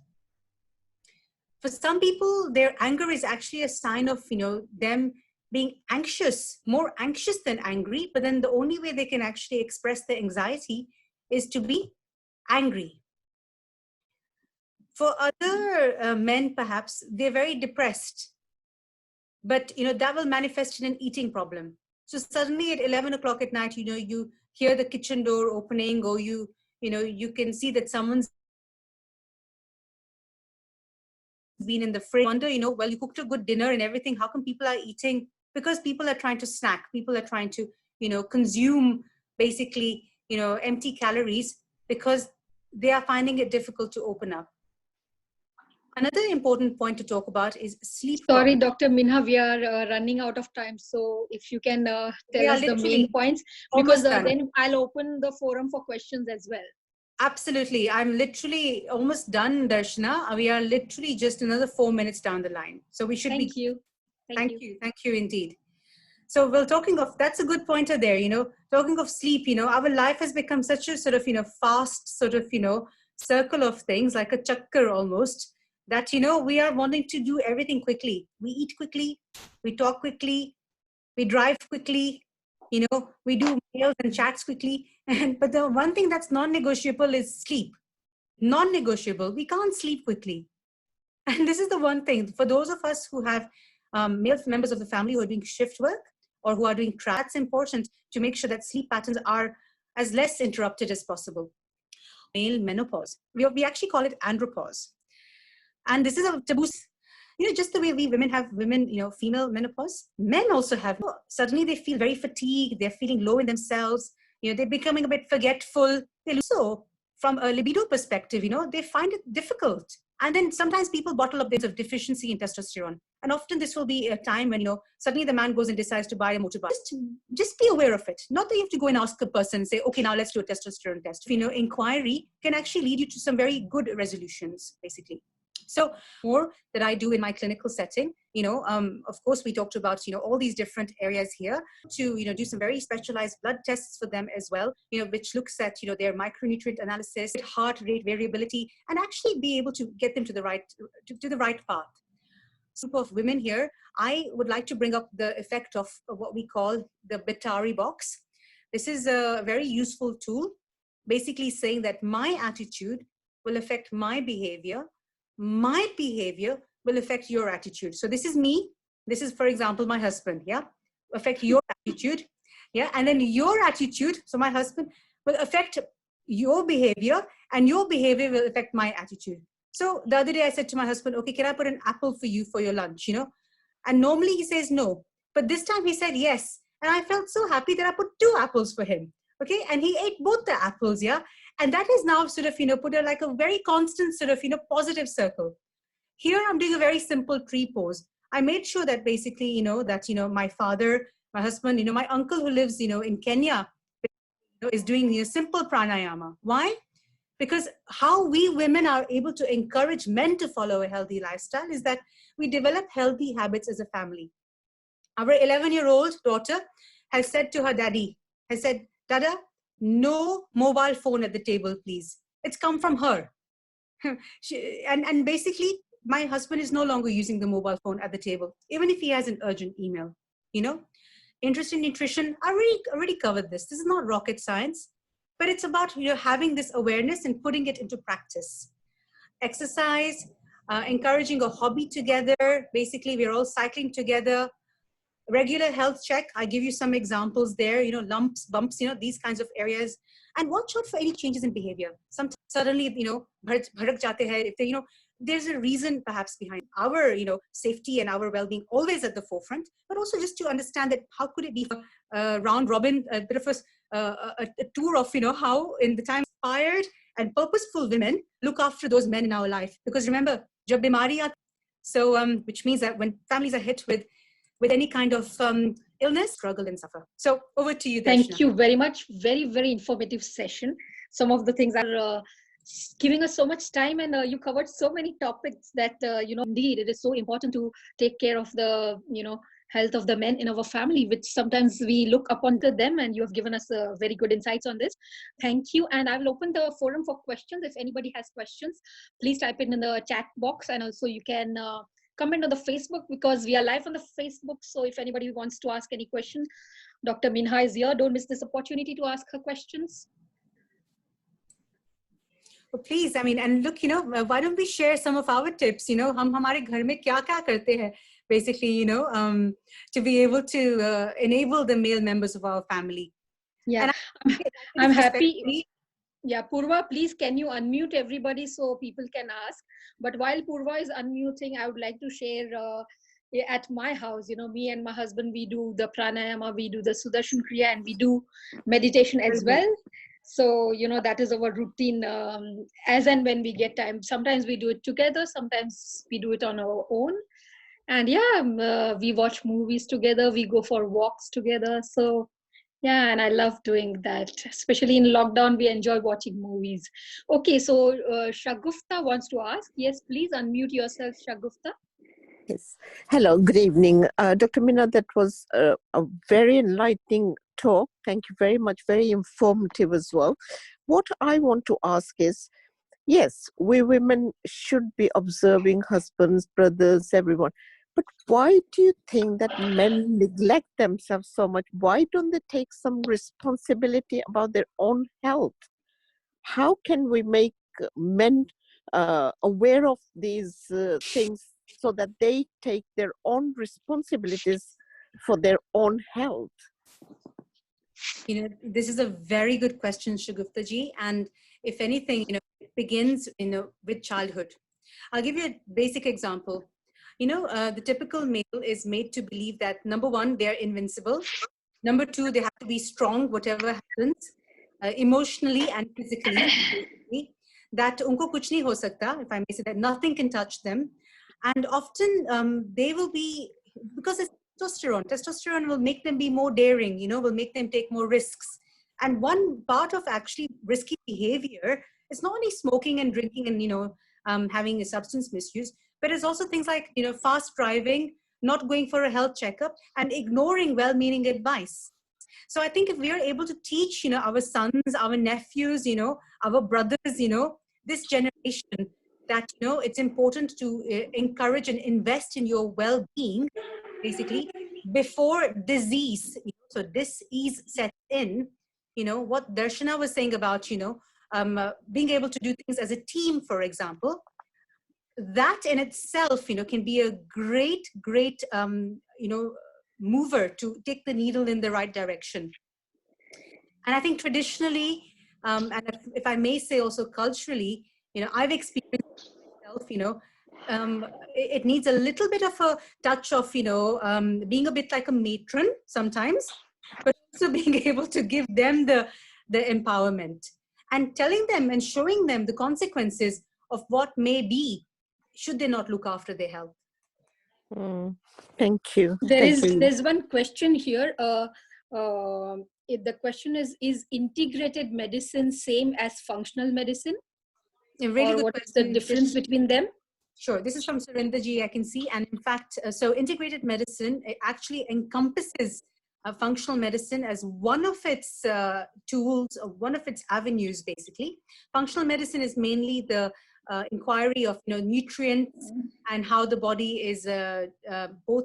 For some people, their anger is actually a sign of, them being anxious, more anxious than angry, but then the only way they can actually express their anxiety is to be angry. For other men, perhaps, they're very depressed, but that will manifest in an eating problem. So suddenly at 11 o'clock at night, you hear the kitchen door opening, or you can see that someone's been in the fridge. Wonder, well, you cooked a good dinner and everything, how come people are eating? Because people are trying to snack, people are trying to, consume basically, empty calories, because they are finding it difficult to open up. Another important point to talk about is sleep. Sorry, Dr. Minha, we are running out of time. So if you can tell us the main points, because then I'll open the forum for questions as well. Absolutely. I'm literally almost done, Darshana. We are literally just another 4 minutes down the line. So we should Thank you. Thank you indeed. So well, talking of, that's a good pointer there, talking of sleep, our life has become such a sort of, fast sort of, circle of things, like a chakkar almost, that, we are wanting to do everything quickly. We eat quickly, we talk quickly, we drive quickly, we do mails and chats quickly. But the one thing that's non-negotiable is sleep. Non-negotiable. We can't sleep quickly. And this is the one thing for those of us who have male members of the family who are doing shift work or who are doing travel. It's important to make sure that sleep patterns are as less interrupted as possible. Male menopause. We actually call it andropause. And this is a taboo. Just the way we women have female menopause, men also have. Suddenly they feel very fatigued. They're feeling low in themselves. They're becoming a bit forgetful. So from a libido perspective, they find it difficult. And then sometimes people bottle up bits of deficiency in testosterone. And often this will be a time when, suddenly the man goes and decides to buy a motorbike. Just be aware of it. Not that you have to go and ask a person and say, okay, now let's do a testosterone test. Inquiry can actually lead you to some very good resolutions, basically. So more that I do in my clinical setting, of course, we talked about, all these different areas here to, do some very specialized blood tests for them as well, which looks at, their micronutrient analysis, heart rate variability, and actually be able to get them to the right, to the right path. Group of women here, I would like to bring up the effect of what we call the Batari box. This is a very useful tool, basically saying that my attitude will affect my behavior will affect your attitude. So this is me. This is, for example, my husband, yeah, affect your attitude, yeah, and then your attitude, so my husband, will affect your behavior, and your behavior will affect my attitude. So the other day I said to my husband, okay, can I put an apple for you for your lunch, And normally he says no, but this time he said yes. And I felt so happy that I put 2 apples for him, okay? And he ate both the apples, yeah? And that is now sort of, put like a very constant sort of, positive circle. Here I'm doing a very simple tree pose. I made sure that basically, that, my father, my husband, my uncle who lives, in Kenya, is doing simple pranayama. Why? Because how we women are able to encourage men to follow a healthy lifestyle is that we develop healthy habits as a family. Our 11-year-old daughter has said to her daddy, Dada, no mobile phone at the table, please. It's come from her. And basically, my husband is no longer using the mobile phone at the table, even if he has an urgent email. Interest in nutrition, I already covered this. This is not rocket science, but it's about having this awareness and putting it into practice. Exercise, encouraging a hobby together. Basically, we're all cycling together. Regular health check. I give you some examples there, lumps, bumps, these kinds of areas. And watch out for any changes in behavior. Sometimes suddenly, bharak jate hai, if they, there's a reason perhaps behind our, safety and our well-being always at the forefront, but also just to understand that how could it be round robin, a bit of a tour of, how in the time inspired and purposeful women look after those men in our life. Because remember, jab bimari aati, so which means that when families are hit with any kind of illness, struggle and suffer. So over to you, Darshana. Thank you very much. Very, very informative session. Some of the things are giving us so much time, and you covered so many topics that, indeed, it is so important to take care of the, health of the men in our family, which sometimes we look upon to them, and you have given us very good insights on this. Thank you. And I will open the forum for questions. If anybody has questions, please type it in the chat box, and also you can comment on the Facebook, because we are live on the Facebook. So if anybody wants to ask any questions, Dr. Minha is here. Don't miss this opportunity to ask her questions. Well, please, and look, why don't we share some of our tips? हम हमारे घर में क्या करते हैं, basically, to be able to enable the male members of our family. Yeah, and I'm happy. Yeah, Purva, please, can you unmute everybody so people can ask? But while Purva is unmuting, I would like to share at my house, me and my husband, we do the pranayama, we do the Sudarshan Kriya, and we do meditation as well. So, that is our routine as and when we get time. Sometimes we do it together, sometimes we do it on our own. And yeah, we watch movies together, we go for walks together. So yeah, and I love doing that. Especially in lockdown, we enjoy watching movies. Okay, so Shagufta wants to ask. Yes, please unmute yourself, Shagufta. Yes. Hello, good evening. Dr. Mina, that was a very enlightening talk. Thank you very much. Very informative as well. What I want to ask is, yes, we women should be observing husbands, brothers, everyone. But why do you think that men neglect themselves so much? Why don't they take some responsibility about their own health? How can we make men aware of these things so that they take their own responsibilities for their own health? This is a very good question, Shagufta ji. And if anything, it begins, with childhood. I'll give you a basic example. The typical male is made to believe that, number one, they're invincible. Number two, they have to be strong, whatever happens, emotionally and physically. That unko kuch nahi ho sakta, if I may say that, nothing can touch them. And often they will be, because it's testosterone will make them be more daring, will make them take more risks. And one part of actually risky behavior is not only smoking and drinking and, having a substance misuse, but it's also things like, fast driving, not going for a health checkup, and ignoring well-meaning advice. So I think if we are able to teach, our sons, our nephews, our brothers, this generation, that, it's important to encourage and invest in your well-being, basically, before disease, so disease sets in, what Darshana was saying about, being able to do things as a team, for example, that in itself, can be a great, mover to take the needle in the right direction. And I think traditionally, and if I may say also culturally, I've experienced myself, it needs a little bit of a touch of, being a bit like a matron sometimes, but also being able to give them the empowerment and telling them and showing them the consequences of what may be should they not look after their health. Thank you. There's one question here. The question is integrated medicine same as functional medicine? Really good what question. Is the difference between them? Sure. This is from Surinder ji, I can see. And in fact, so integrated medicine, it actually encompasses functional medicine as one of its tools, or one of its avenues, basically. Functional medicine is mainly the inquiry of nutrients and how the body is both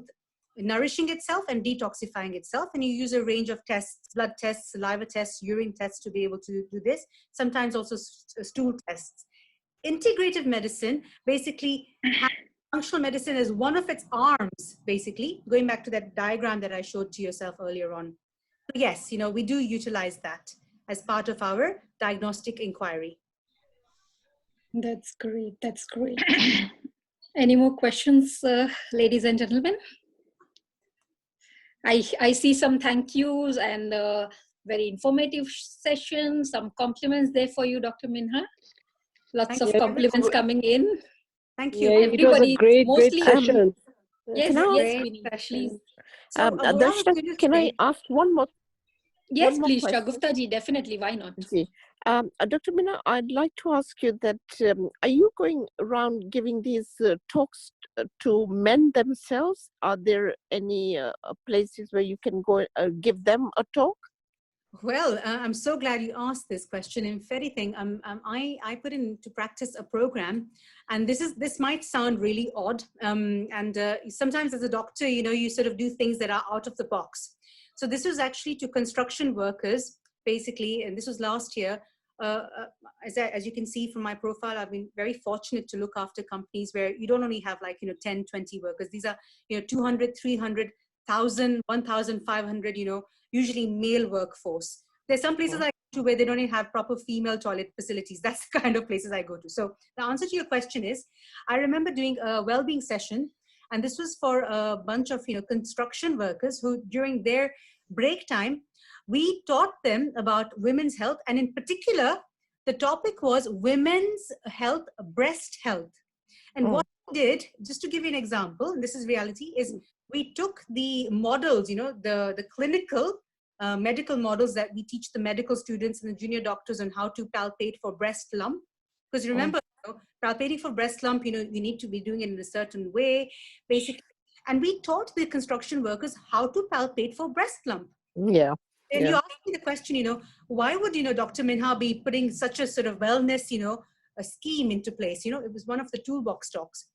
nourishing itself and detoxifying itself. And you use a range of tests, blood tests, saliva tests, urine tests to be able to do this. Sometimes also stool tests. Integrative medicine basically has functional medicine as one of its arms, basically, going back to that diagram that I showed to yourself earlier on. So yes, we do utilize that as part of our diagnostic inquiry. That's great. That's great. Any more questions, ladies and gentlemen? I see some thank yous and very informative session, some compliments there for you, Dr. Minha. Lots of compliments coming in. Thank you. Yeah, it was a great session. Yes, Great yes, session. please. So, Darshana, can I ask one more? Yes, please, Shagufta ji, definitely. Why not? Dr. Minha, I'd like to ask you that, are you going around giving these talks to men themselves? Are there any places where you can go give them a talk? Well, I'm so glad you asked this question. In anything, I put into practice a program, and this might sound really odd. Sometimes as a doctor, you sort of do things that are out of the box. So this was actually to construction workers, basically, and this was last year. As you can see from my profile, I've been very fortunate to look after companies where you don't only have 10, 20 workers. These are 200, 300, 1,000, 1,500, usually male workforce. There's some places I go to where they don't even have proper female toilet facilities. That's the kind of places I go to. So the answer to your question is, I remember doing a well-being session, and this was for a bunch of construction workers who, during their break time, we taught them about women's health, and in particular, the topic was women's health, breast health. And what we did, just to give you an example, and this is reality, is we took the models, the clinical medical models that we teach the medical students and the junior doctors on how to palpate for breast lump. Because remember, palpating for breast lump, you need to be doing it in a certain way, basically. And we taught the construction workers how to palpate for breast lump. Yeah. And you asked me the question, why would, Dr. Minha be putting such a sort of wellness, a scheme into place? It was one of the toolbox talks.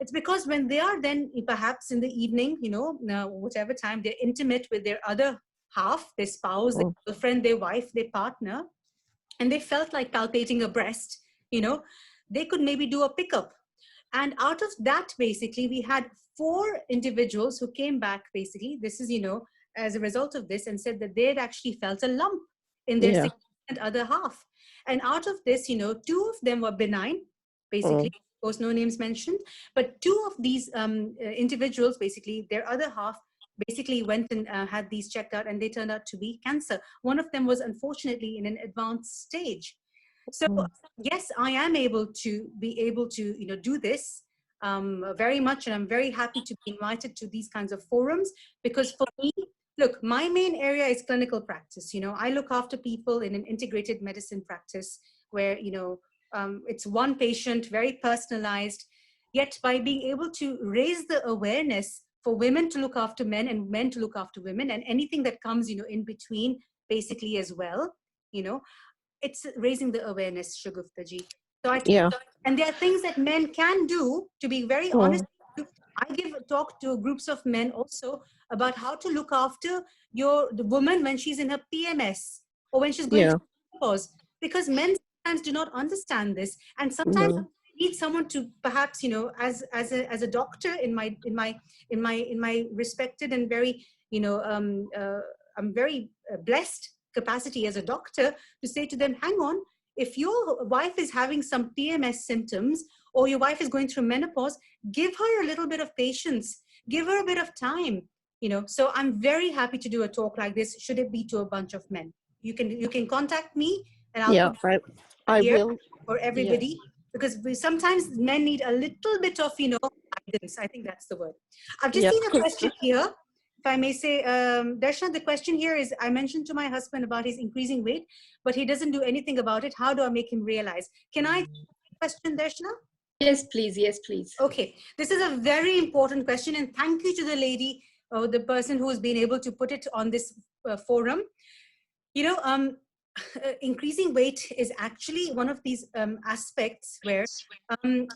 It's because when they are then perhaps in the evening, whatever time, they're intimate with their other half, their spouse, their girlfriend, their wife, their partner, and they felt like palpating a breast, they could maybe do a pickup. And out of that, basically, we had 4 individuals who came back, basically, this is, as a result of this, and said that they had actually felt a lump in their significant other half. And out of this, 2 of them were benign, basically, of course, no names mentioned, but 2 of these individuals, basically, their other half basically went and had these checked out, and they turned out to be cancer. One of them was unfortunately in an advanced stage. So yes, I am able to do this very much, and I'm very happy to be invited to these kinds of forums, because for me, look, my main area is clinical practice. I look after people in an integrated medicine practice where it's one patient, very personalized. Yet by being able to raise the awareness for women to look after men and men to look after women, and anything that comes in between, basically, as well, it's raising the awareness, Shagufta ji. So and there are things that men can do, to be very honest. I give a talk to groups of men also about how to look after the woman when she's in her PMS or when she's going through menopause, because men sometimes do not understand this, and sometimes need someone to perhaps as a doctor in my respected and very I'm very blessed capacity as a doctor to say to them, hang on, if your wife is having some PMS symptoms or your wife is going through menopause, give her a little bit of patience, give her a bit of time, so I'm very happy to do a talk like this, should it be to a bunch of men. You can contact me, and I'll put I here will for everybody, because sometimes men need a little bit of guidance. I think that's the word. I've just seen a question here, if I may say. Darshana, the question here is, I mentioned to my husband about his increasing weight, but he doesn't do anything about it. How do I make him realize? Can I question, Darshana? Yes, please. Yes, please. Okay, this is a very important question, and thank you to the lady or the person who's been able to put it on this forum. You know, increasing weight is actually one of these aspects where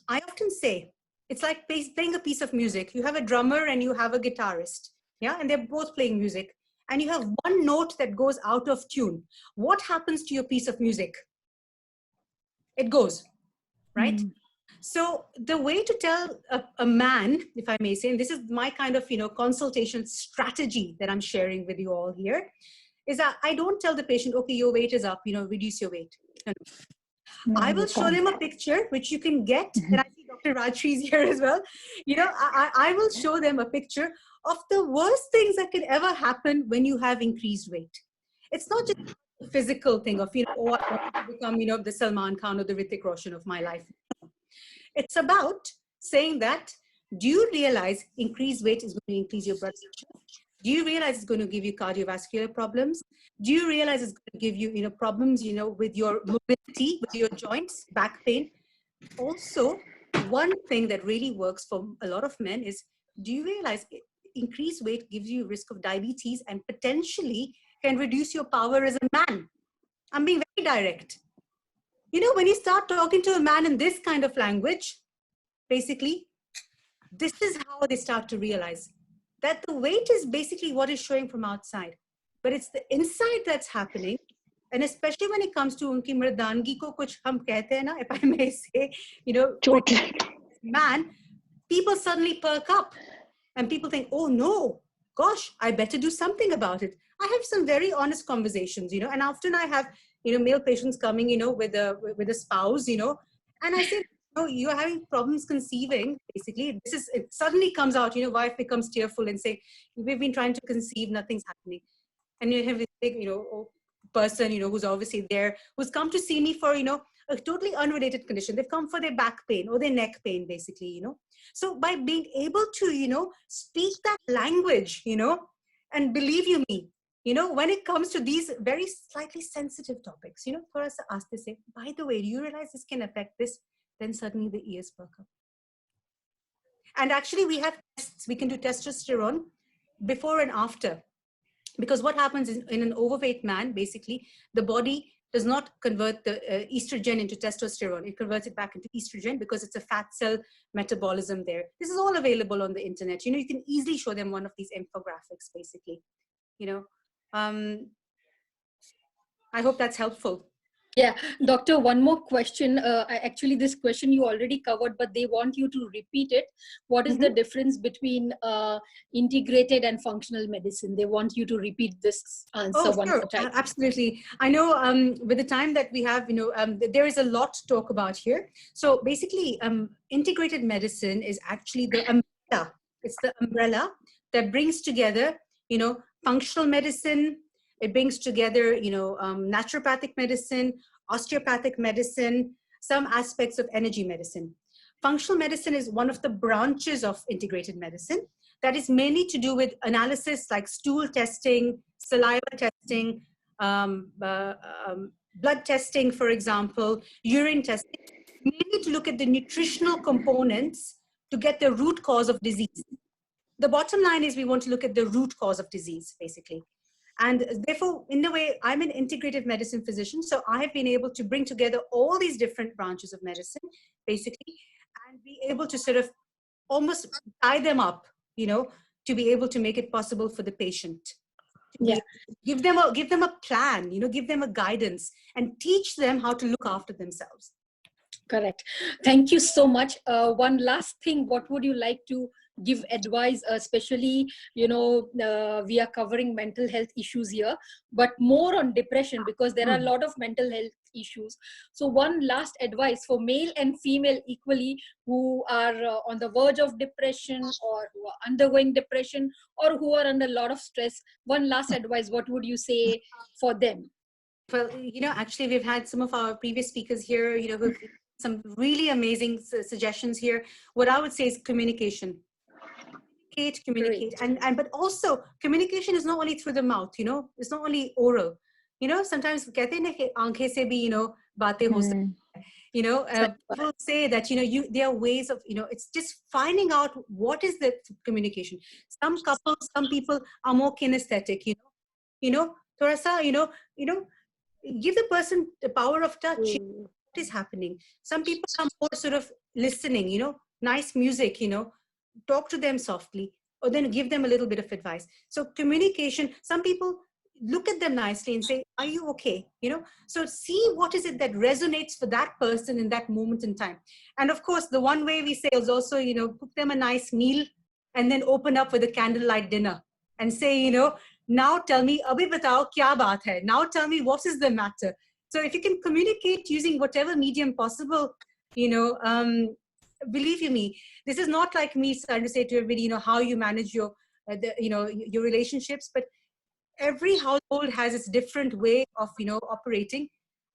I often say it's like playing a piece of music. You have a drummer and you have a guitarist, yeah, and they're both playing music, and you have one note that goes out of tune. What happens to your piece of music? It goes, right? So the way to tell a man, if I may say, and this is my kind of, you know, consultation strategy that I'm sharing with you all here, is that I don't tell the patient, okay, your weight is up, you know, reduce your weight. No, no. I will show them a picture, which you can get, and I see Dr. Rajshri is here as well. You know, I will show them a picture of the worst things that can ever happen when you have increased weight. It's not just a physical thing of, you know, oh, I want to become, you know, the Salman Khan or the Hrithik Roshan of my life. It's about saying that, do you realize increased weight is going to increase your blood pressure? Do you realize it's going to give you cardiovascular problems? Do you realize it's going to give you, you know, problems, you know, with your mobility, with your joints, back pain? Also, one thing that really works for a lot of men is, do you realize increased weight gives you risk of diabetes and potentially can reduce your power as a man? I'm being very direct. You know, when you start talking to a man in this kind of language, basically, this is how they start to realize that the weight is basically what is showing from outside, but it's the inside that's happening. And especially when it comes to unki mardangi ko kuch hum kehte hain na, if I may say, you know, Totally. man, people suddenly perk up and people think, oh no, gosh, I better do something about it. I have some very honest conversations, you know, and often I have, you know, male patients coming, you know, with a spouse, you know, and I say, no, you're having problems conceiving, basically. It suddenly comes out, you know, wife becomes tearful and say, we've been trying to conceive, nothing's happening. And you have this big, you know, person, you know, who's obviously there, who's come to see me for, you know, a totally unrelated condition. They've come for their back pain or their neck pain, basically, you know. So by being able to, you know, speak that language, you know, and believe you me, you know, when it comes to these very slightly sensitive topics, you know, for us to ask, they say, by the way, do you realize this can affect this? Then suddenly the ears perk up. And actually we have tests, we can do testosterone before and after. Because what happens is in an overweight man, basically, the body does not convert the estrogen into testosterone. It converts it back into estrogen because it's a fat cell metabolism there. This is all available on the internet. You know, you can easily show them one of these infographics, basically. You know, I hope that's helpful. Yeah, doctor, one more question. Actually, this question you already covered, but they want you to repeat it. What is the difference between integrated and functional medicine? They want you to repeat this answer one more time. Absolutely. I know with the time that we have, you know, there is a lot to talk about here. So basically, integrated medicine is actually the umbrella. It's the umbrella that brings together, you know, functional medicine. It brings together, you know, naturopathic medicine, osteopathic medicine, some aspects of energy medicine. Functional medicine is one of the branches of integrated medicine that is mainly to do with analysis like stool testing, saliva testing, blood testing, for example, urine testing, mainly to look at the nutritional components to get the root cause of disease. The bottom line is we want to look at the root cause of disease, basically. And therefore, in a way, I'm an integrative medicine physician. So I have been able to bring together all these different branches of medicine, basically, and be able to sort of almost tie them up, you know, to be able to make it possible for the patient. Yeah. Give them a plan, you know, give them a guidance and teach them how to look after themselves. Correct. Thank you so much. One last thing, what would you like to give advice, especially, you know, we are covering mental health issues here, but more on depression because there are a lot of mental health issues. So one last advice for male and female equally who are on the verge of depression or who are undergoing depression or who are under a lot of stress. One last advice, what would you say for them? Well, you know, actually we've had some of our previous speakers here, you know, who've some really amazing suggestions here. What I would say is communication. Communicate, and but also communication is not only through the mouth, you know, it's not only oral. You know, sometimes कहते हैं ना कि आंखें से भी, you know, बातें हो सकती हैं. People say that, there are ways of, it's just finding out what is the communication. Some couples, some people are more kinesthetic, thora sa, give the person the power of touch. What is happening? Some people are more sort of listening, nice music, talk to them softly, or then give them a little bit of advice. So communication, some people look at them nicely and say, are you okay? So see what is it that resonates for that person in that moment in time. And of course, the one way we say is also, cook them a nice meal and then open up with a candlelight dinner and say, now tell me, abhi batao kya baat hai? Now tell me what is the matter. So if you can communicate using whatever medium possible, believe you me, this is not like me trying to say to everybody, how you manage your, your relationships, but every household has its different way of, operating.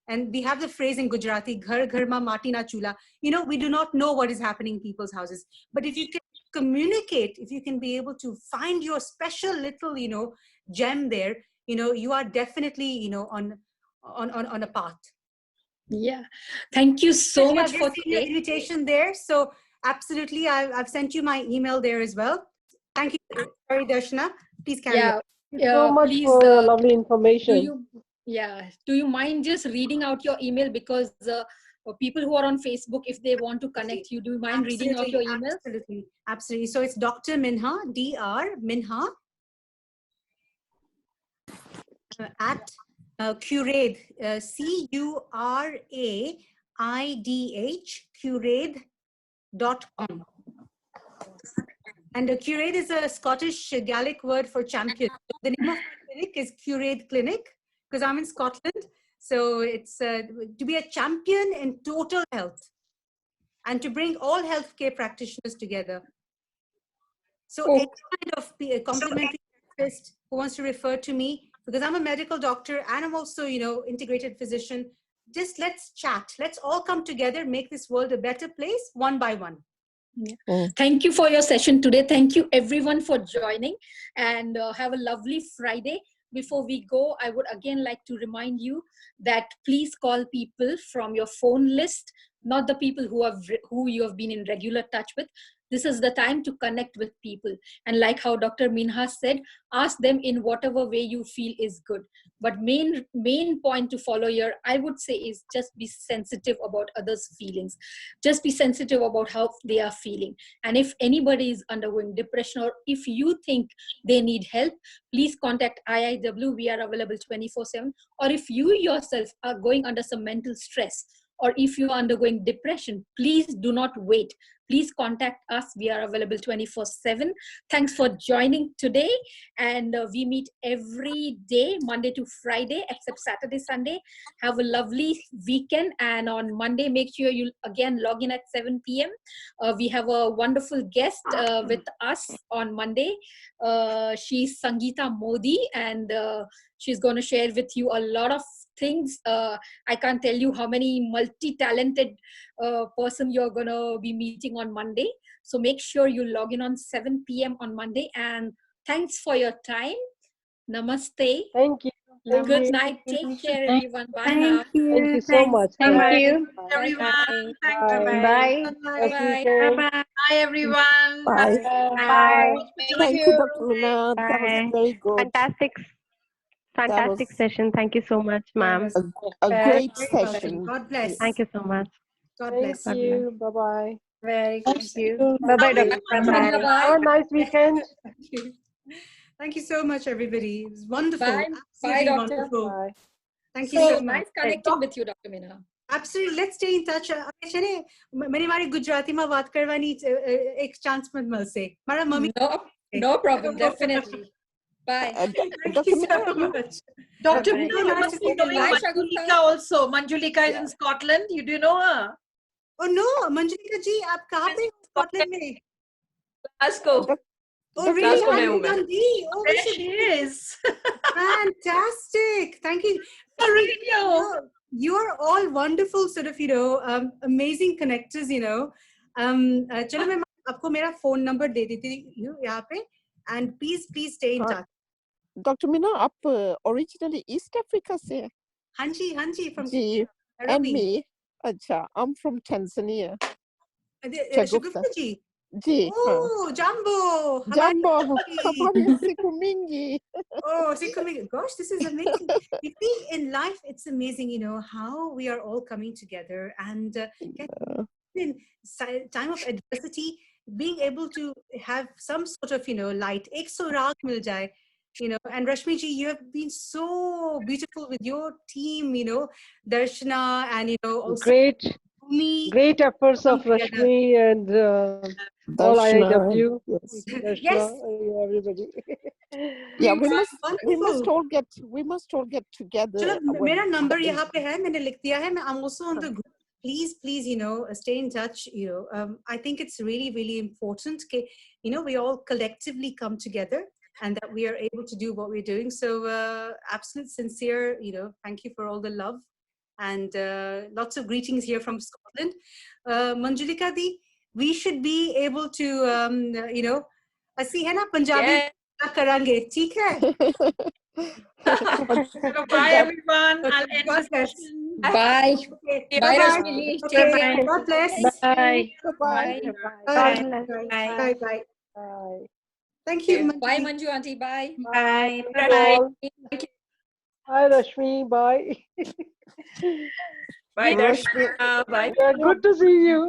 And we have the phrase in Gujarati, ghar ghar ma mati na chula. We do not know what is happening in people's houses. But if you can communicate, if you can be able to find your special little, gem there, you are definitely, on a path. Yeah. Thank you so much for the invitation there. So absolutely, I've sent you my email there as well. Thank you. Sorry, Darshana. Please carry on. Thank you so much for lovely information. Do you mind just reading out your email, because people who are on Facebook, if they want to connect you, do you mind reading out your email? Absolutely. So it's Dr. Minha, Dr. Minha, at Curaidh, CURAIDH, Curaidh.com. And Curaidh is a Scottish Gaelic word for champion. The name of my clinic is Curaidh Clinic, because I'm in Scotland. So it's to be a champion in total health and to bring all healthcare practitioners together. So any kind of complimentary therapist who wants to refer to me, because I'm a medical doctor and I'm also, integrated physician, just let's chat. Let's all come together, make this world a better place one by one. Yeah. Thank you for your session today. Thank you everyone for joining, and have a lovely Friday. Before we go, I would again like to remind you that please call people from your phone list, not the people who you have been in regular touch with. This is the time to connect with people. And like how Dr. Minha said, ask them in whatever way you feel is good. But main point to follow here, I would say, is just be sensitive about others' feelings. Just be sensitive about how they are feeling. And if anybody is undergoing depression, or if you think they need help, please contact IIW. We are available 24/7. Or if you yourself are going under some mental stress, or if you are undergoing depression, please do not wait. Please contact us. We are available 24/7. Thanks for joining today. And we meet every day, Monday to Friday, except Saturday, Sunday. Have a lovely weekend. And on Monday, make sure you again log in at 7 p.m. We have a wonderful guest with us on Monday. She's Sangeeta Modi, and she's going to share with you a lot of things. I can't tell you how many multi-talented person you're going to be meeting on Monday. So make sure you log in on 7 p.m. on Monday. And thanks for your time. Namaste. Thank you. Good night. Take care, everyone. Bye now. Thank you so much. Thank you. Everyone. Thank you. Bye. Bye. Bye, everyone. Bye. Bye. Thank you, Dr. Mina. That was very good. Fantastic session. Thank you so much, ma'am. A great session. God bless. Thank you so much. God bless. Thank you. Bye-bye. Thank you. Bye-bye, Dr. Bye. Have a nice weekend. Thank you so much, everybody. It was wonderful. Bye. Bye, Absolutely doctor. wonderful. Bye. Thank you So so much. nice connecting with you, Dr. Mina. Absolutely. Let's stay in touch. मैंने हमारी गुजराती में बात करवानी एक chance मत मिल से हमारा mummy No problem. Definitely. Bye. Thank you so much. Dr. Bye. Mina, you must be knowing Bye, Manjulika also. Manjulika is in Scotland. You do know her? Oh no, Manjulika ji, आप कहाँ पे हो Scotland में? Glasgow. Oh really? Glasgow में हूँ मैं. Dundee. Oh, There she is. fantastic. Thank you. Radio. You're all wonderful, sort of, amazing connectors, चलो मैं आपको मेरा phone number दे देती हूँ यहाँ पे, and please stay in touch. Dr. Mina, आप originally East Africa से? हाँ जी, from ji, and Nairobi. me. Acha, I'm from Tanzania. Shagufta ji. Ji. Oh, Jambo. Jambo. Habari ya siku mingi. Oh, siku mingi. Gosh, this is amazing. You see, in life, it's amazing, you know, how we are all coming together and in time of adversity, being able to have some sort of, you know, light. Ek so raag mil jaye. You know, and Rashmi ji, you have been so beautiful with your team, you know, Darshana and, you know, also great efforts of Rashmi and all Darshana, IIW, yes. Darshana, Yes. everybody. Yeah, we must all get together. चलो मेरा number यहाँ पे है, मैंने लिख दिया है. I'm also on the group. Please, you know, stay in touch. You know, I think it's really important that, you know, we all collectively come together and that we are able to do what we're doing. So, absolute sincere, you know, thank you for all the love and lots of greetings here from Scotland. Manjulika di, we should be able to, you know, ਅਸੀਂ है ना पंजाबी करेंगे, ठीक है? Bye everyone. I'll end God this bless. session. Bye. Okay. Bye, Bye. Rashmi. Okay. Take care. God bless. Bye. Bye. Bye. Bye. Bye. Bye. Thank you, Manju. Bye, Manju auntie. Bye. Bye. Bye. Hi, Rashmi. Bye. Bye, Rashmi. Bye. Yeah, good to see you.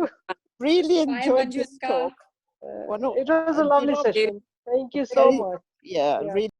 Really Bye, enjoyed this Manjuska. talk. It was a lovely session. Thank you so much. Yeah, really.